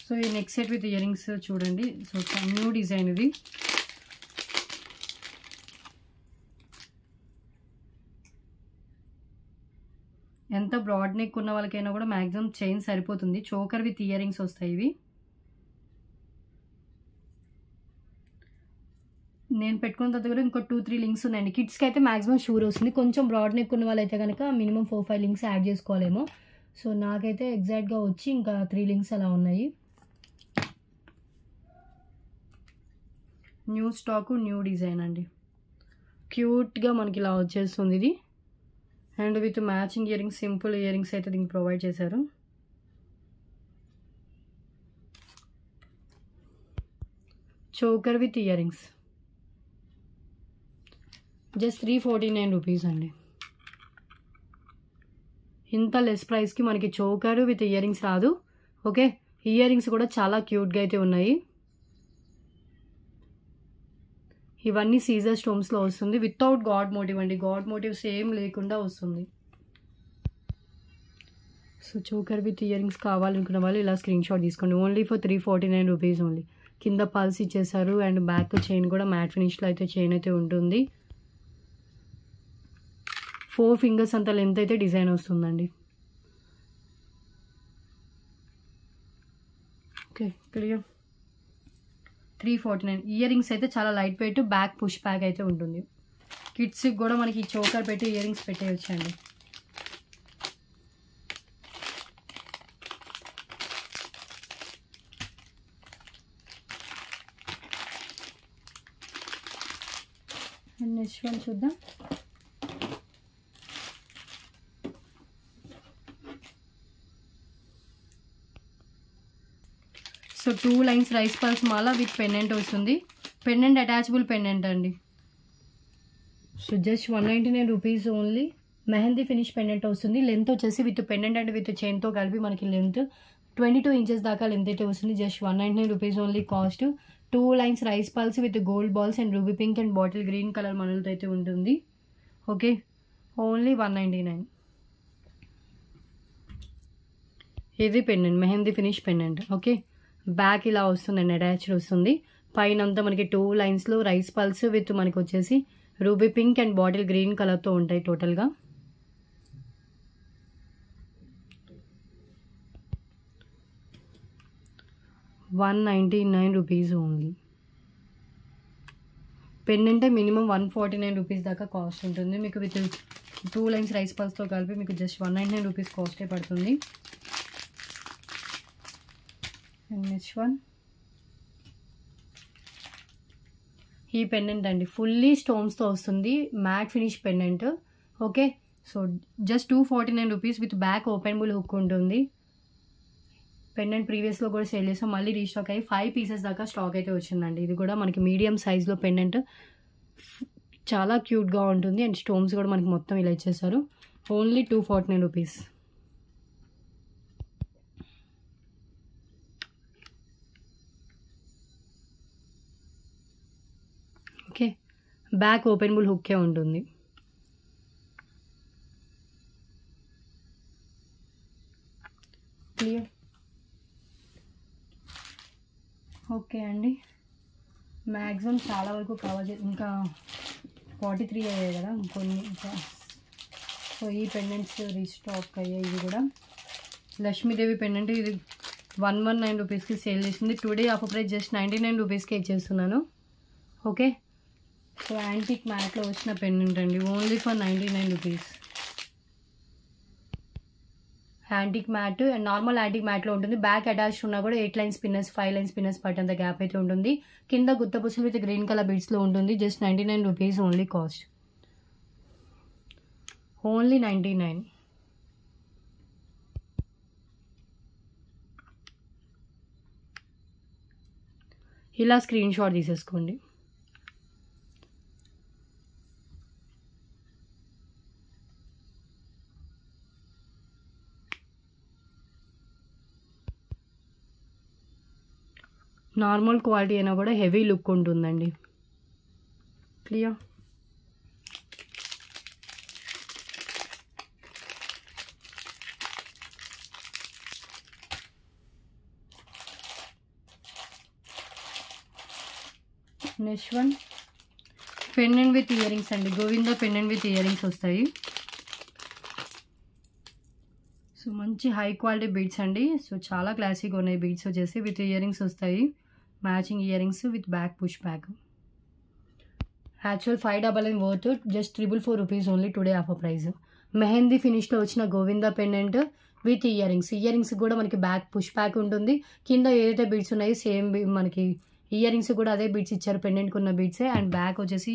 సో ఈ neck set with earrings చూడండి. సో న్యూ డిజైన్ ఇది. ఎంత బ్రాడ్ నెక్ ఉన్న వాళ్ళకైనా కూడా మ్యాక్సిమం చైన్ సరిపోతుంది. చోకర్ విత్ ఇయర్ రింగ్స్ వస్తాయి ఇవి. నేను పెట్టుకున్న తర్వాత కూడా ఇంకో 2-3 లింక్స్ ఉన్నాయండి. కిడ్స్కి అయితే మ్యాక్సిమం షూర్ వస్తుంది. కొంచెం బ్రాడ్ నెక్ ఉన్న వాళ్ళైతే కనుక మినిమం 4-5 లింక్స్ యాడ్ చేసుకోవాలేమో. సో నాకైతే ఎగ్జాక్ట్గా వచ్చి ఇంకా 3 లింక్స్ అలా ఉన్నాయి. న్యూ స్టాకు, న్యూ డిజైన్ అండి. క్యూట్గా మనకి ఇలా వచ్చేస్తుంది ఇది. And with matching ear rings, simple ear rings అయితే దీనికి ప్రొవైడ్ చేశారు. Choker with earrings just 349 rupees అండి. ఇంత లెస్ ప్రైస్కి మనకి చోకర్ విత్ ఇయర్ రింగ్స్ రాదు. ఓకే, ఇయర్ రింగ్స్ కూడా చాలా క్యూట్గా అయితే ఉన్నాయి. ఇవన్నీ సీజర్ స్టోన్స్లో వస్తుంది. వితౌట్ గాడ్ మోటివ్ అండి. గాడ్ మోటివ్స్ ఏం లేకుండా వస్తుంది. So choker with ear rings కావాలనుకున్న వాళ్ళు ఇలా స్క్రీన్ షాట్ తీసుకోండి. Only for 349 rupees only. కింద పల్స్ ఇచ్చేసారు. అండ్ బ్యాక్ చైన్ కూడా మ్యాట్ ఫినిష్లో అయితే చైన్ అయితే ఉంటుంది. 4 ఫింగర్స్ అంత లెంత్ అయితే డిజైన్ వస్తుందండి. Okay, clear. 349. ఇయర్ రింగ్స్ అయితే చాలా light weight, back push back అయితే ఉంటుంది. కిడ్స్కి కూడా మనకి చోకర్ పెట్టి ఇయర్ రింగ్స్ పెట్టేయచ్చండి. నెక్స్ట్ వన్ చూద్దాం. So 2 lines rice pearls Mala with pendant వస్తుంది. పెండెంట్ అటాచబుల్ పెండెంట్ అండి. So just 199 rupees only. Mehndi finish pendant వస్తుంది. లెంత్ వచ్చేసి విత్ పెండెంట్ అండ్ విత్ చైన్తో కలిపి మనకి లెంత్ 22 ఇంచెస్ దాకా లెంత్ అయితే వస్తుంది. Just 199 rupees only cost. 2 lines rice pulse with gold balls and ruby pink and bottle green colour మనలతో అయితే ఉంటుంది. Okay, only 199. ఇది pendant, mehndi finish pendant. Okay, back ఇలా వస్తుందండి, అటాచ్డ్ వస్తుంది. పైన అంతా మనకి 2 లైన్స్లో రైస్ పల్స్ విత్ మనకి వచ్చేసి ruby pink and bottle green కలర్తో ఉంటాయి టోటల్గా. ₹199 rupees only. Pendant minimum 149 rupees దాకా కాస్ట్ ఉంటుంది మీకు. విత్ 2 లైన్స్ రైస్ పల్స్తో కలిపి మీకు జస్ట్ 199 రూపీస్ కాస్టే పడుతుంది. అండ్ నెక్స్ట్ వన్ ఈ పెండెంట్ అండి. ఫుల్లీ స్టోన్స్తో వస్తుంది, matte finish pendant. Okay, so just 249 rupees with back openable hook ఉంటుంది. పెండెంట్ ప్రీవియస్లో కూడా సేల్ చేసాం, మళ్ళీ రీస్టాక్ అయ్యి 5 పీసెస్ దాకా స్టాక్ అయితే వచ్చిందండి. ఇది కూడా మనకి మీడియం సైజ్లో పెండెంట్, చాలా క్యూట్గా ఉంటుంది. అండ్ స్టోన్స్ కూడా మనకి మొత్తం ఇలా ఇచ్చేసారు. Only 249 rupees. Okay, back openable హుక్కే ఉంటుంది. క్లియర్? ఓకే అండి, మ్యాక్సిమం చాలా వరకు కవర్ ఇంకా 43 అయ్యాయి కదా కొన్ని ఇంకా. సో ఈ పెండెంట్స్ రీస్టాక్ అయ్యాయి. ఇది కూడా లక్ష్మీదేవి పెండెంట్, ఇది 119 రూపీస్కి సేల్ చేసింది. టుడే ఆఫర్ ప్రైస్ జస్ట్ 99 రూపీస్కి ఇచ్చేస్తున్నాను. ఓకే, సో యాంటిక్ మ్యాట్లో వచ్చిన పెండెంట్ అండి, only for 99 rupees. Antique matte and normal antique మ్యాట్లో ఉంటుంది. బ్యాక్ అటాచ్డ్ ఉన్నా కూడా 8 లైన్ స్పిన్నర్స్ 5 లైన్ స్పిన్నర్స్ పట్టేంత గ్యాప్ అయితే ఉంటుంది. కింద గుత్తపుసలు విత్ గ్రీన్ కలర్ బీడ్స్లో ఉంటుంది. Just 99 rupees only cost. Only 99. ఇలా స్క్రీన్ షాట్ తీసేసుకోండి. నార్మల్ క్వాలిటీ అయినా కూడా హెవీ లుక్ ఉంటుందండి. Clear? Next one pendant with earrings అండి. Govinda pendant with earrings వస్తాయి. సో మంచి హై క్వాలిటీ బీడ్స్ అండి. సో చాలా క్లాసిక్గా ఉన్నాయి బీడ్స్ వచ్చేసి. విత్ ఇయర్ రింగ్స్ వస్తాయి, matching earrings with back push back. Actual 599 worth, just 444 rupees only today offer price. Mehndi ఫినిష్లో వచ్చిన Govinda pendant with earrings. Earrings కూడా మనకి బ్యాక్ పుష్ బ్యాక్ ఉంటుంది. కింద ఏదైతే బీడ్స్ ఉన్నాయో సేమ్ మనకి ఇయర్ రింగ్స్ కూడా అదే బీడ్స్ ఇచ్చారు, పెండెంట్కి ఉన్న బీడ్సే. అండ్ బ్యాక్ వచ్చేసి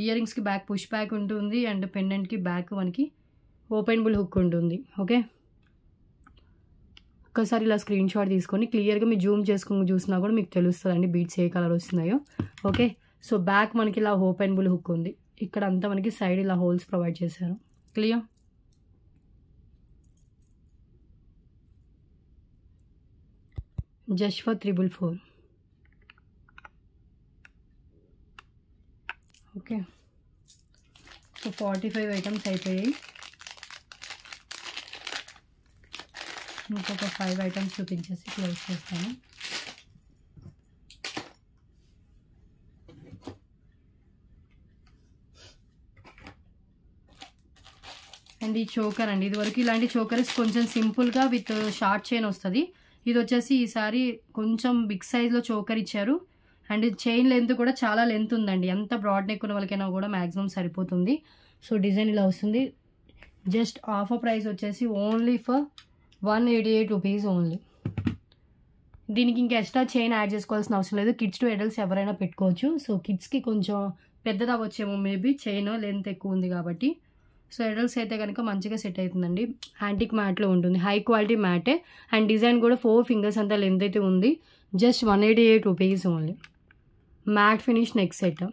ఇయర్ రింగ్స్కి బ్యాక్ పుష్ బ్యాక్ ఉంటుంది అండ్ పెండెంట్కి బ్యాక్ మనకి ఓపెనబుల్ హుక్ ఉంటుంది. ఓకే, ఒక్కసారి ఇలా స్క్రీన్ షాట్ తీసుకొని క్లియర్గా మీరు జూమ్ చేసుకొని చూసినా కూడా మీకు తెలుస్తుందండి బీడ్స్ ఏ కలర్ వస్తున్నాయో. ఓకే, సో బ్యాక్ మనకి ఇలా ఓపెనబుల్ హుక్ ఉంది. ఇక్కడ అంతా మనకి సైడ్ ఇలా హోల్స్ ప్రొవైడ్ చేశారు. Clear? Just for 444. Okay, so 45 items అయిపోయాయి. ఇంకొక 5 ఐటమ్స్ చూపించేసి క్లోజ్ చేస్తాను. అండ్ ఈ చోకర్ అండి, ఇదివరకు ఇలాంటి చోకర్స్ కొంచెం సింపుల్గా విత్ షార్ట్ చైన్ వస్తుంది. ఇది వచ్చేసి ఈసారి కొంచెం బిగ్ సైజ్లో చోకర్ ఇచ్చారు. అండ్ చైన్ లెంత్ కూడా చాలా లెంత్ ఉందండి. ఎంత బ్రాడ్ నెక్ ఉన్న వాళ్ళకైనా కూడా మ్యాక్సిమం సరిపోతుంది. సో డిజైన్ ఇలా వస్తుంది. జస్ట్ ఆఫర్ ప్రైస్ వచ్చేసి ఓన్లీ ఫర్ 188 రూపీస్ ఓన్లీ. దీనికి ఇంకా ఎక్స్ట్రా చైన్ యాడ్ చేసుకోవాల్సిన అవసరం లేదు. కిడ్స్ టు అడల్ట్స్ ఎవరైనా పెట్టుకోవచ్చు. సో కిడ్స్కి కొంచెం పెద్దది అవ్వచ్చేమో మేబీ, చైన్ లెంత్ ఎక్కువ ఉంది కాబట్టి. సో అడల్ట్స్ అయితే కనుక మంచిగా సెట్ అవుతుందండి. యాంటిక్ మ్యాట్లో ఉంటుంది, హై క్వాలిటీ మ్యాటే. అండ్ డిజైన్ కూడా 4 ఫింగర్స్ అంతా లెంత్ అయితే ఉంది. Just 188 rupees only. Matte finish neck set.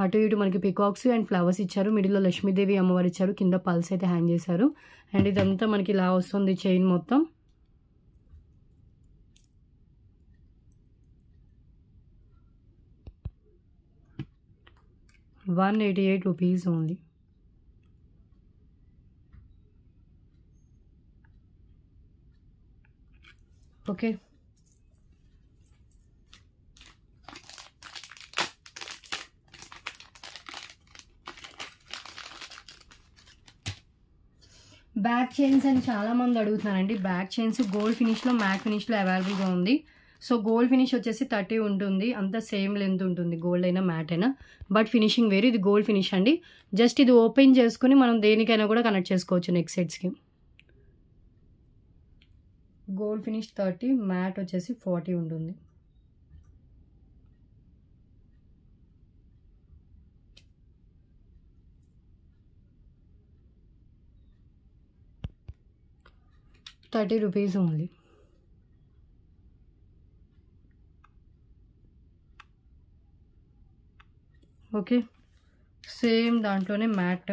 అటు ఇటు మనకి పికాక్స్ అండ్ ఫ్లవర్స్ ఇచ్చారు. మిడిల్లో లక్ష్మీదేవి అమ్మవారు ఇచ్చారు. కింద పల్స్ అయితే హ్యాంగ్ చేశారు. అండ్ ఇదంతా మనకి ఇలా వస్తుంది చైన్ మొత్తం. ₹188 ఓన్లీ. ఓకే, బ్యాక్ చైన్స్ అని చాలామంది అడుగుతున్నారండి. బ్యాక్ చైన్స్ గోల్డ్ ఫినిష్లో మ్యాట్ ఫినిష్లో అవైలబుల్గా ఉంది. సో గోల్డ్ ఫినిష్ వచ్చేసి 30 ఉంటుంది. అంతా సేమ్ లెంత్ ఉంటుంది, గోల్డ్ అయినా మ్యాట్ అయినా. బట్ ఫినిషింగ్ వేరు. ఇది గోల్డ్ ఫినిష్ అండి. జస్ట్ ఇది ఓపెన్ చేసుకుని మనం దేనికైనా కూడా కనెక్ట్ చేసుకోవచ్చు నెక్ సెట్స్కి. గోల్డ్ ఫినిష్ 30, మ్యాట్ వచ్చేసి 40 ఉంటుంది. 30 రూపీస్ ఓన్లీ. ఓకే, సేమ్ దాంట్లోనే మ్యాట్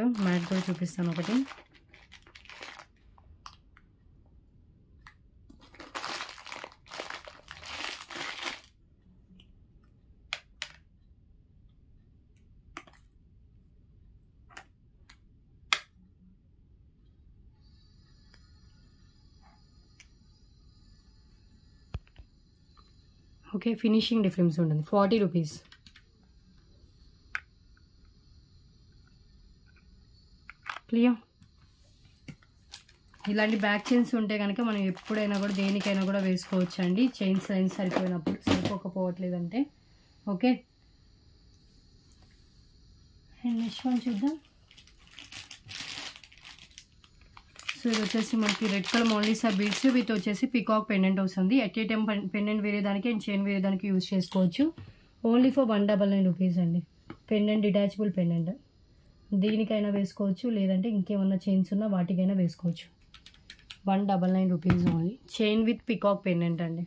కూడా చూపిస్తాను ఒకటి. ఓకే, ఫినిషింగ్ డిఫరెన్స్ ఉంటుంది. 40 రూపీస్. క్లియర్. ఇలాంటి బ్యాక్ చైన్స్ ఉంటే కనుక మనం ఎప్పుడైనా కూడా దేనికైనా కూడా వేసుకోవచ్చు అండి. చైన్స్ లైన్స్ సరిపోకపోవట్లేదంటే. ఓకే, అండ్ నెక్స్ట్ వన్ చూద్దాం. సో ఇది వచ్చేసి మనకి red colour Mona Lisa beads with వచ్చేసి పికాక్ పెండెంట్ వస్తుంది. ఎట్ ఏ టైం పెండెంట్ వేరేదానికి అండ్ చైన్ వేరేదానికి యూజ్ చేసుకోవచ్చు. ఓన్లీ ఫర్ 199 రూపీస్ అండి. పెండెంట్ డిటాచబుల్ పెండెంట్, దీనికైనా వేసుకోవచ్చు, లేదంటే ఇంకేమన్నా చైన్స్ ఉన్నా వాటికైనా వేసుకోవచ్చు. 199 rupees only. Chain with peacock pendant అండి.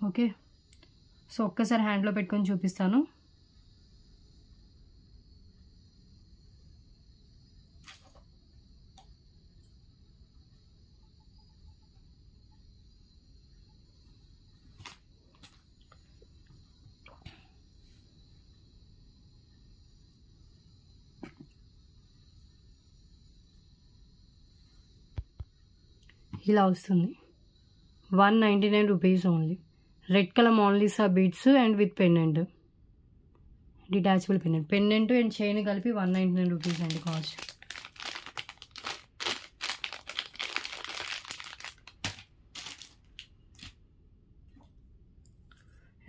ఓకే, సో ఒక్కసారి హ్యాండ్లో పెట్టుకొని చూపిస్తాను. ఇలా వస్తుంది. 199 rupees only. Red colour Mona Lisa beads and with pendant, detachable pendant and chain కలిపి 199 రూపీస్ అండి కాస్ట్.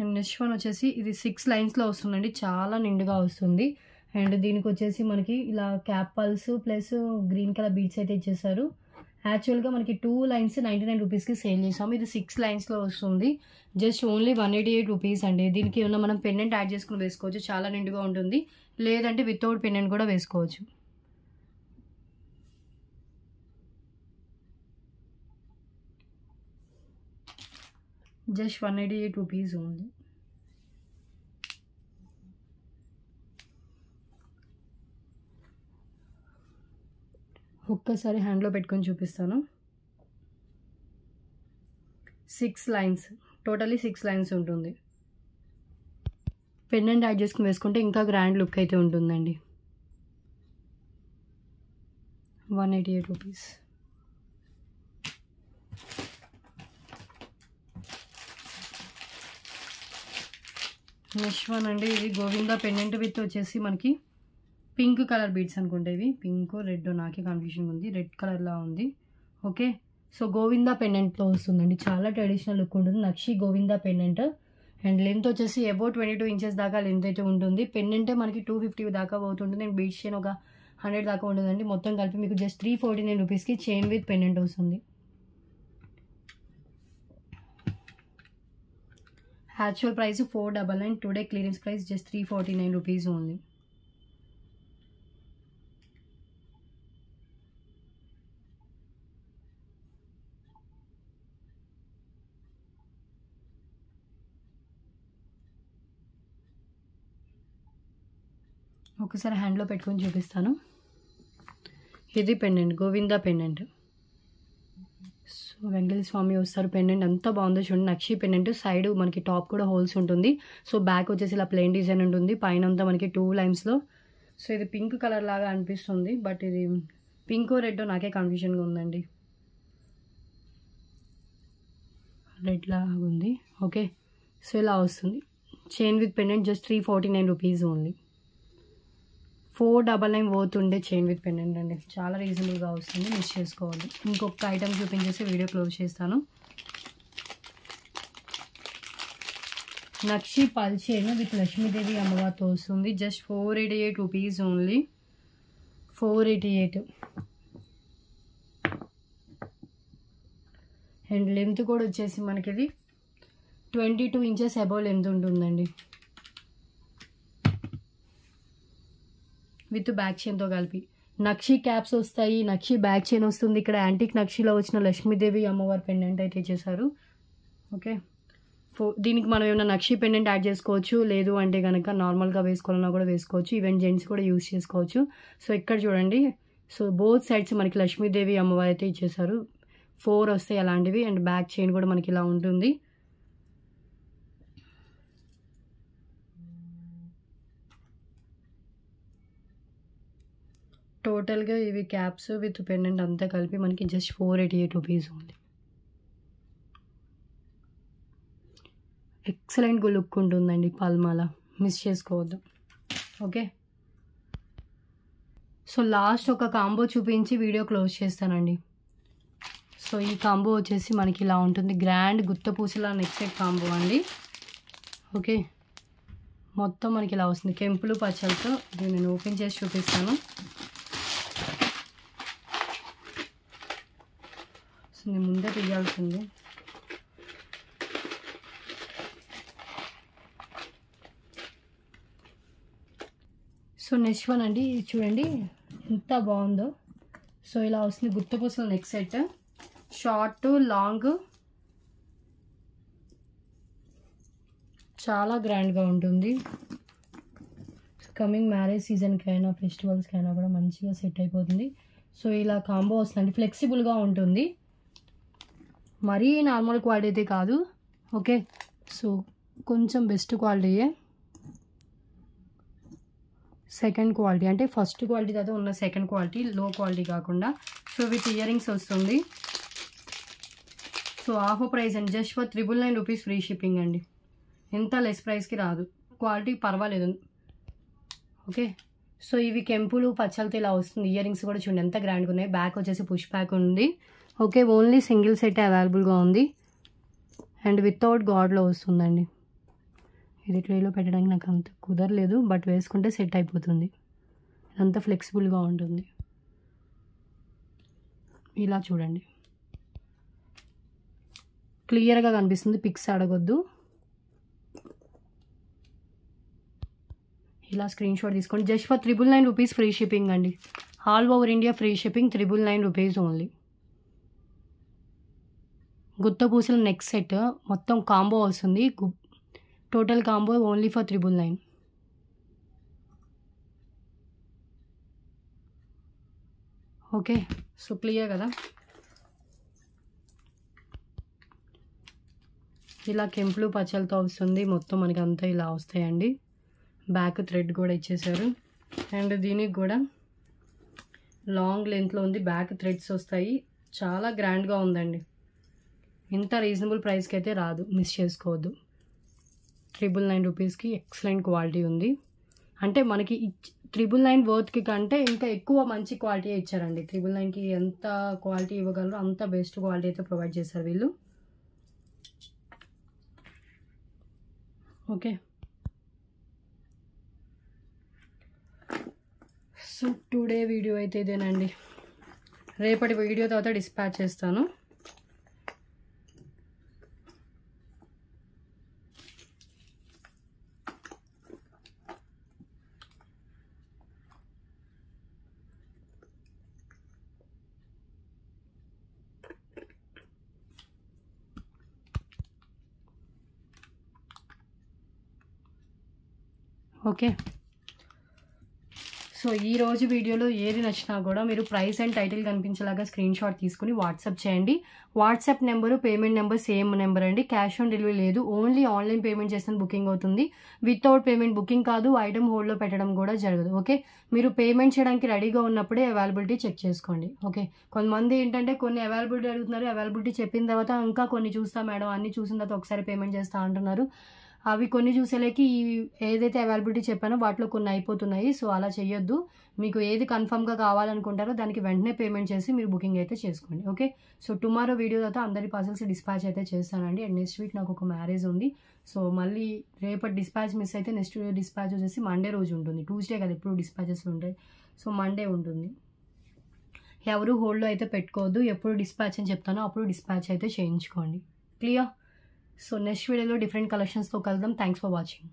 అండ్ నెక్స్ట్ వన్ వచ్చేసి ఇది 6 లైన్స్లో వస్తుందండి. చాలా నిండుగా వస్తుంది. అండ్ దీనికి వచ్చేసి మనకి ఇలా cap pulse plus green colour beads అయితే ఇచ్చేసారు. యాక్చువల్గా మనకి 2 లైన్స్ 99 రూపీస్కి సేల్ చేసాము. ఇది 6 లైన్స్లో వస్తుంది. జస్ట్ ఓన్లీ 188 రూపీస్ అండి. దీనికి ఉన్న మనం పెండెంట్ యాడ్ చేసుకుని వేసుకోవచ్చు, చాలా నిండుగా ఉంటుంది. లేదంటే వితౌట్ పెండెంట్ కూడా వేసుకోవచ్చు. Just 188 rupees only. ఒక్కసారి హ్యాండ్లో పెట్టుకొని చూపిస్తాను. 6 లైన్స్, టోటలీ 6 లైన్స్ ఉంటుంది. పెండెంట్ యాడ్ చేసుకుని వేసుకుంటే ఇంకా గ్రాండ్ లుక్ అయితే ఉంటుందండి. 188 రూపీస్. నెక్స్ట్ వన్ అండి, ఇది గోవిందా పెండెంట్ విత్ వచ్చేసి మనకి పింక్ కలర్ బీడ్స్ అనుకుంటే, ఇవి పింక్ రెడ్ నాకే కన్ఫ్యూషన్ ఉంది, రెడ్ కలర్లా ఉంది. ఓకే, సో గోవిందా పెండెంట్లో వస్తుందండి. చాలా ట్రెడిషనల్ లుక్ ఉంటుంది. నక్షి గోవిందా పెండెంట్ అండ్ లెంత్ వచ్చేసి అబౌట్ 22 ఇంచెస్ దాకా లెంత్ అయితే ఉంటుంది. పెండెంటే మనకి 250 దాకా అవుతుంది అండ్ బీడ్స్ చైన్ ఒక 100 దాకా ఉంటుందండి. మొత్తం కలిపి మీకు జస్ట్ 349 రూపీస్కి చైన్ విత్ పెండెంట్ వస్తుంది. Actual price 499, today clearance price just 349 rupees only. ఒకసారి హ్యాండ్లో పెట్టుకొని చూపిస్తాను. ఇది pendant, Govinda pendant. So Venkateswara Swamy వస్తారు. పెండెంట్ అంతా బాగుందో చూడండి. నక్షి పెండెంట్, సైడ్ మనకి టాప్ కూడా హోల్స్ ఉంటుంది. సో బ్యాక్ వచ్చేసి ఇలా ప్లెయిన్ డిజైన్ ఉంటుంది. పైన అంతా మనకి 2 లైన్స్లో. సో ఇది పింక్ కలర్ లాగా అనిపిస్తుంది, బట్ ఇది పింకో రెడ్ నాకే కన్ఫ్యూజన్గా ఉందండి. రెడ్ లాగా ఉంది. ఓకే, సో ఇలా వస్తుంది. Chain with pendant just 349 rupees only. 499 పోతుండే చైన్ విత్ పెండెంట్ అండి. చాలా రీజనబుల్గా వస్తుంది, మిస్ చేసుకోవాలి. ఇంకొక ఐటమ్ చూపించేసి వీడియో క్లోజ్ చేస్తాను. నక్షి పల్ చైన్ విత్ లక్ష్మీదేవి అమ్మవారితో వస్తుంది. Just 488 rupees only. 488. And length కూడా వచ్చేసి మనకి ఇది 22 ఇంచెస్ అబౌవ్ లెంత్ ఉంటుందండి. విత్ బ్యాక్ చైన్తో కలిపి నక్షి క్యాప్స్ వస్తాయి, నక్షి బ్యాక్ చైన్ వస్తుంది. ఇక్కడ యాంటిక్ నక్షిలో వచ్చిన లక్ష్మీదేవి అమ్మవారి పెండెంట్ అయితే ఇచ్చేసారు. ఓకే, దీనికి మనం ఏమైనా నక్షి పెండెంట్ యాడ్ చేసుకోవచ్చు, లేదు అంటే కనుక నార్మల్గా వేసుకోవాలన్నా కూడా వేసుకోవచ్చు. ఈవెన్ జెంట్స్ కూడా యూస్ చేసుకోవచ్చు. సో ఇక్కడ చూడండి, సో బోత్ సైడ్స్ మనకి లక్ష్మీదేవి అమ్మవారు అయితే ఇచ్చేసారు. 4 వస్తాయి అలాంటివి. అండ్ బ్యాక్ చైన్ కూడా మనకి ఇలా ఉంటుంది. టోటల్గా ఇవి క్యాప్స్ విత్ పెండెంట్ అంతా కలిపి మనకి జస్ట్ 488 రూపీస్ ఉంది. ఎక్సలెంట్ లుక్ ఉంటుందండి పల్మాల, మిస్ చేసుకోవద్దు. ఓకే, సో లాస్ట్ ఒక కాంబో చూపించి వీడియో క్లోజ్ చేస్తానండి. సో ఈ కాంబో వచ్చేసి మనకి ఇలా ఉంటుంది. గ్రాండ్ గుత్తపూసల నెక్ సెట్ కాంబో అండి. ఓకే, మొత్తం మనకి ఇలా వస్తుంది కెంపులు పచ్చలతో. ఇది నేను ఓపెన్ చేసి చూపిస్తాను. సో నేను ముందే తీయాల్సింది. సో నెక్స్ట్ వన్ అండి, చూడండి ఎంత బాగుందో. సో ఇలా వస్తుంది గుత్తపూసల నెక్ సెట్. షార్ట్ లాంగ్ చాలా గ్రాండ్గా ఉంటుంది. కమింగ్ మ్యారేజ్ సీజన్కి అయినా ఫెస్టివల్స్కి అయినా కూడా మంచిగా సెట్ అయిపోతుంది. సో ఇలా కాంబో వస్తుందండి, ఫ్లెక్సిబుల్గా ఉంటుంది. మరీ నార్మల్ క్వాలిటీ అయితే కాదు. ఓకే, సో కొంచెం బెస్ట్ క్వాలిటీయే. సెకండ్ క్వాలిటీ అంటే ఫస్ట్ క్వాలిటీ తర్వాత ఉన్న సెకండ్ క్వాలిటీ, లో క్వాలిటీ కాకుండా. సో విత్ ఇయర్ రింగ్స్ వస్తుంది. సో ఆఫర్ ప్రైస్ అండి, just for 999 rupees free shipping అండి. ఎంత లెస్ ప్రైస్కి రాదు, క్వాలిటీ పర్వాలేదు. ఓకే, సో ఇవి కెంపులు పచ్చలతో ఇలా వస్తుంది. ఇయర్ రింగ్స్ కూడా చూడండి ఎంత గ్రాండ్గా ఉన్నాయి. బ్యాక్ వచ్చేసి పుష్ బ్యాక్ ఉంది. ఓకే, ఓన్లీ సింగిల్ సెట్ అవైలబుల్గా ఉంది. అండ్ వితౌట్ గాడ్లో వస్తుందండి. ఇది ట్రేలో పెట్టడానికి నాకు అంత కుదరలేదు, బట్ వేసుకుంటే సెట్ అయిపోతుంది. అంత ఫ్లెక్సిబుల్గా ఉంటుంది. ఇలా చూడండి, క్లియర్గా కనిపిస్తుంది, పిక్స్ అడగొద్దు. ఇలా స్క్రీన్ షాట్ తీసుకోండి. Just for 999 rupees free shipping అండి. All over India free shipping, 999 rupees only. గుత్తపూసల నెక్ సెట్ మొత్తం కాంబో వస్తుంది. Total combo only for 999. Okay, so clear కదా. ఇలా కెంపులు పచ్చలతో వస్తుంది. మొత్తం మనకి అంతా ఇలా వస్తాయండి. బ్యాక్ థ్రెడ్ కూడా ఇచ్చేసారు. అండ్ దీనికి కూడా లాంగ్ లెంత్లో ఉంది. బ్యాక్ థ్రెడ్స్ వస్తాయి. చాలా గ్రాండ్గా ఉందండి. ఇంత రీజనబుల్ ప్రైస్కి అయితే రాదు, మిస్ చేసుకోవద్దు. 999 రూపీస్కి ఎక్సలెంట్ క్వాలిటీ ఉంది. అంటే మనకి 999 వర్త్కి కంటే ఇంకా ఎక్కువ మంచి క్వాలిటీ ఇచ్చారండి. 999కి ఎంత క్వాలిటీ ఇవ్వగలరో అంత బెస్ట్ క్వాలిటీ అయితే ప్రొవైడ్ చేశారు వీళ్ళు. ఓకే, సో టుడే వీడియో అయితే ఇదేనండి. రేపటి వీడియో తర్వాత డిస్పాచ్ చేస్తాను. ఓకే, సో ఈరోజు వీడియోలో ఏది నచ్చినా కూడా మీరు ప్రైస్ అండ్ టైటిల్ కనిపించేలాగా స్క్రీన్ షాట్ తీసుకుని వాట్సాప్ చేయండి. WhatsApp number, payment number same number అండి. క్యాష్ ఆన్ డెలివరీ లేదు, ఓన్లీ ఆన్లైన్ పేమెంట్ చేసిన బుకింగ్ అవుతుంది. వితౌట్ పేమెంట్ బుకింగ్ కాదు, ఐటమ్ హోల్డ్లో పెట్టడం కూడా జరగదు. ఓకే, మీరు పేమెంట్ చేయడానికి రెడీగా ఉన్నప్పుడే అవైలబిలిటీ చెక్ చేసుకోండి. ఓకే, కొంతమంది ఏంటంటే కొన్ని అవైలబిలిటీ అడుగుతున్నారు, అవైలబిలిటీ చెప్పిన తర్వాత ఇంకా కొన్ని చూస్తా మేడం, అన్ని చూసిన తర్వాత ఒకసారి పేమెంట్ చేస్తా అంటున్నారు. అవి కొన్ని చూసేలేకి ఏదైతే అవైలబిలిటీ చెప్పానో వాటిలో కొన్ని అయిపోతున్నాయి. సో అలా చేయొద్దు. మీకు ఏది కన్ఫర్మ్గా కావాలనుకుంటారో దానికి వెంటనే పేమెంట్ చేసి మీరు బుకింగ్ అయితే చేసుకోండి. ఓకే, సో టుమారో వీడియో తర్వాత అందరి పార్సల్స్ డిస్పాచ్ అయితే చేస్తానండి. అండ్ నెక్స్ట్ వీక్ నాకు ఒక మ్యారేజ్ ఉంది. సో మళ్ళీ రేపటి డిస్పాచ్ మిస్ అయితే నెక్స్ట్ డిస్పాచ్ వచ్చేసి మండే రోజు ఉంటుంది. ట్యూస్డే కదా ఎప్పుడు డిస్పాచెస్ ఉంటాయి. సో మండే ఉంటుంది. ఎవరు హోల్డ్లో అయితే పెట్టుకోవద్దు. ఎప్పుడు డిస్పాచ్ అని చెప్తానో అప్పుడు డిస్పాచ్ అయితే చేయించుకోండి. క్లియర్. సో నెక్స్ట్ వీడియోలో డిఫరెంట్ కలెక్షన్స్తో కలుద్దాం. Thanks for watching.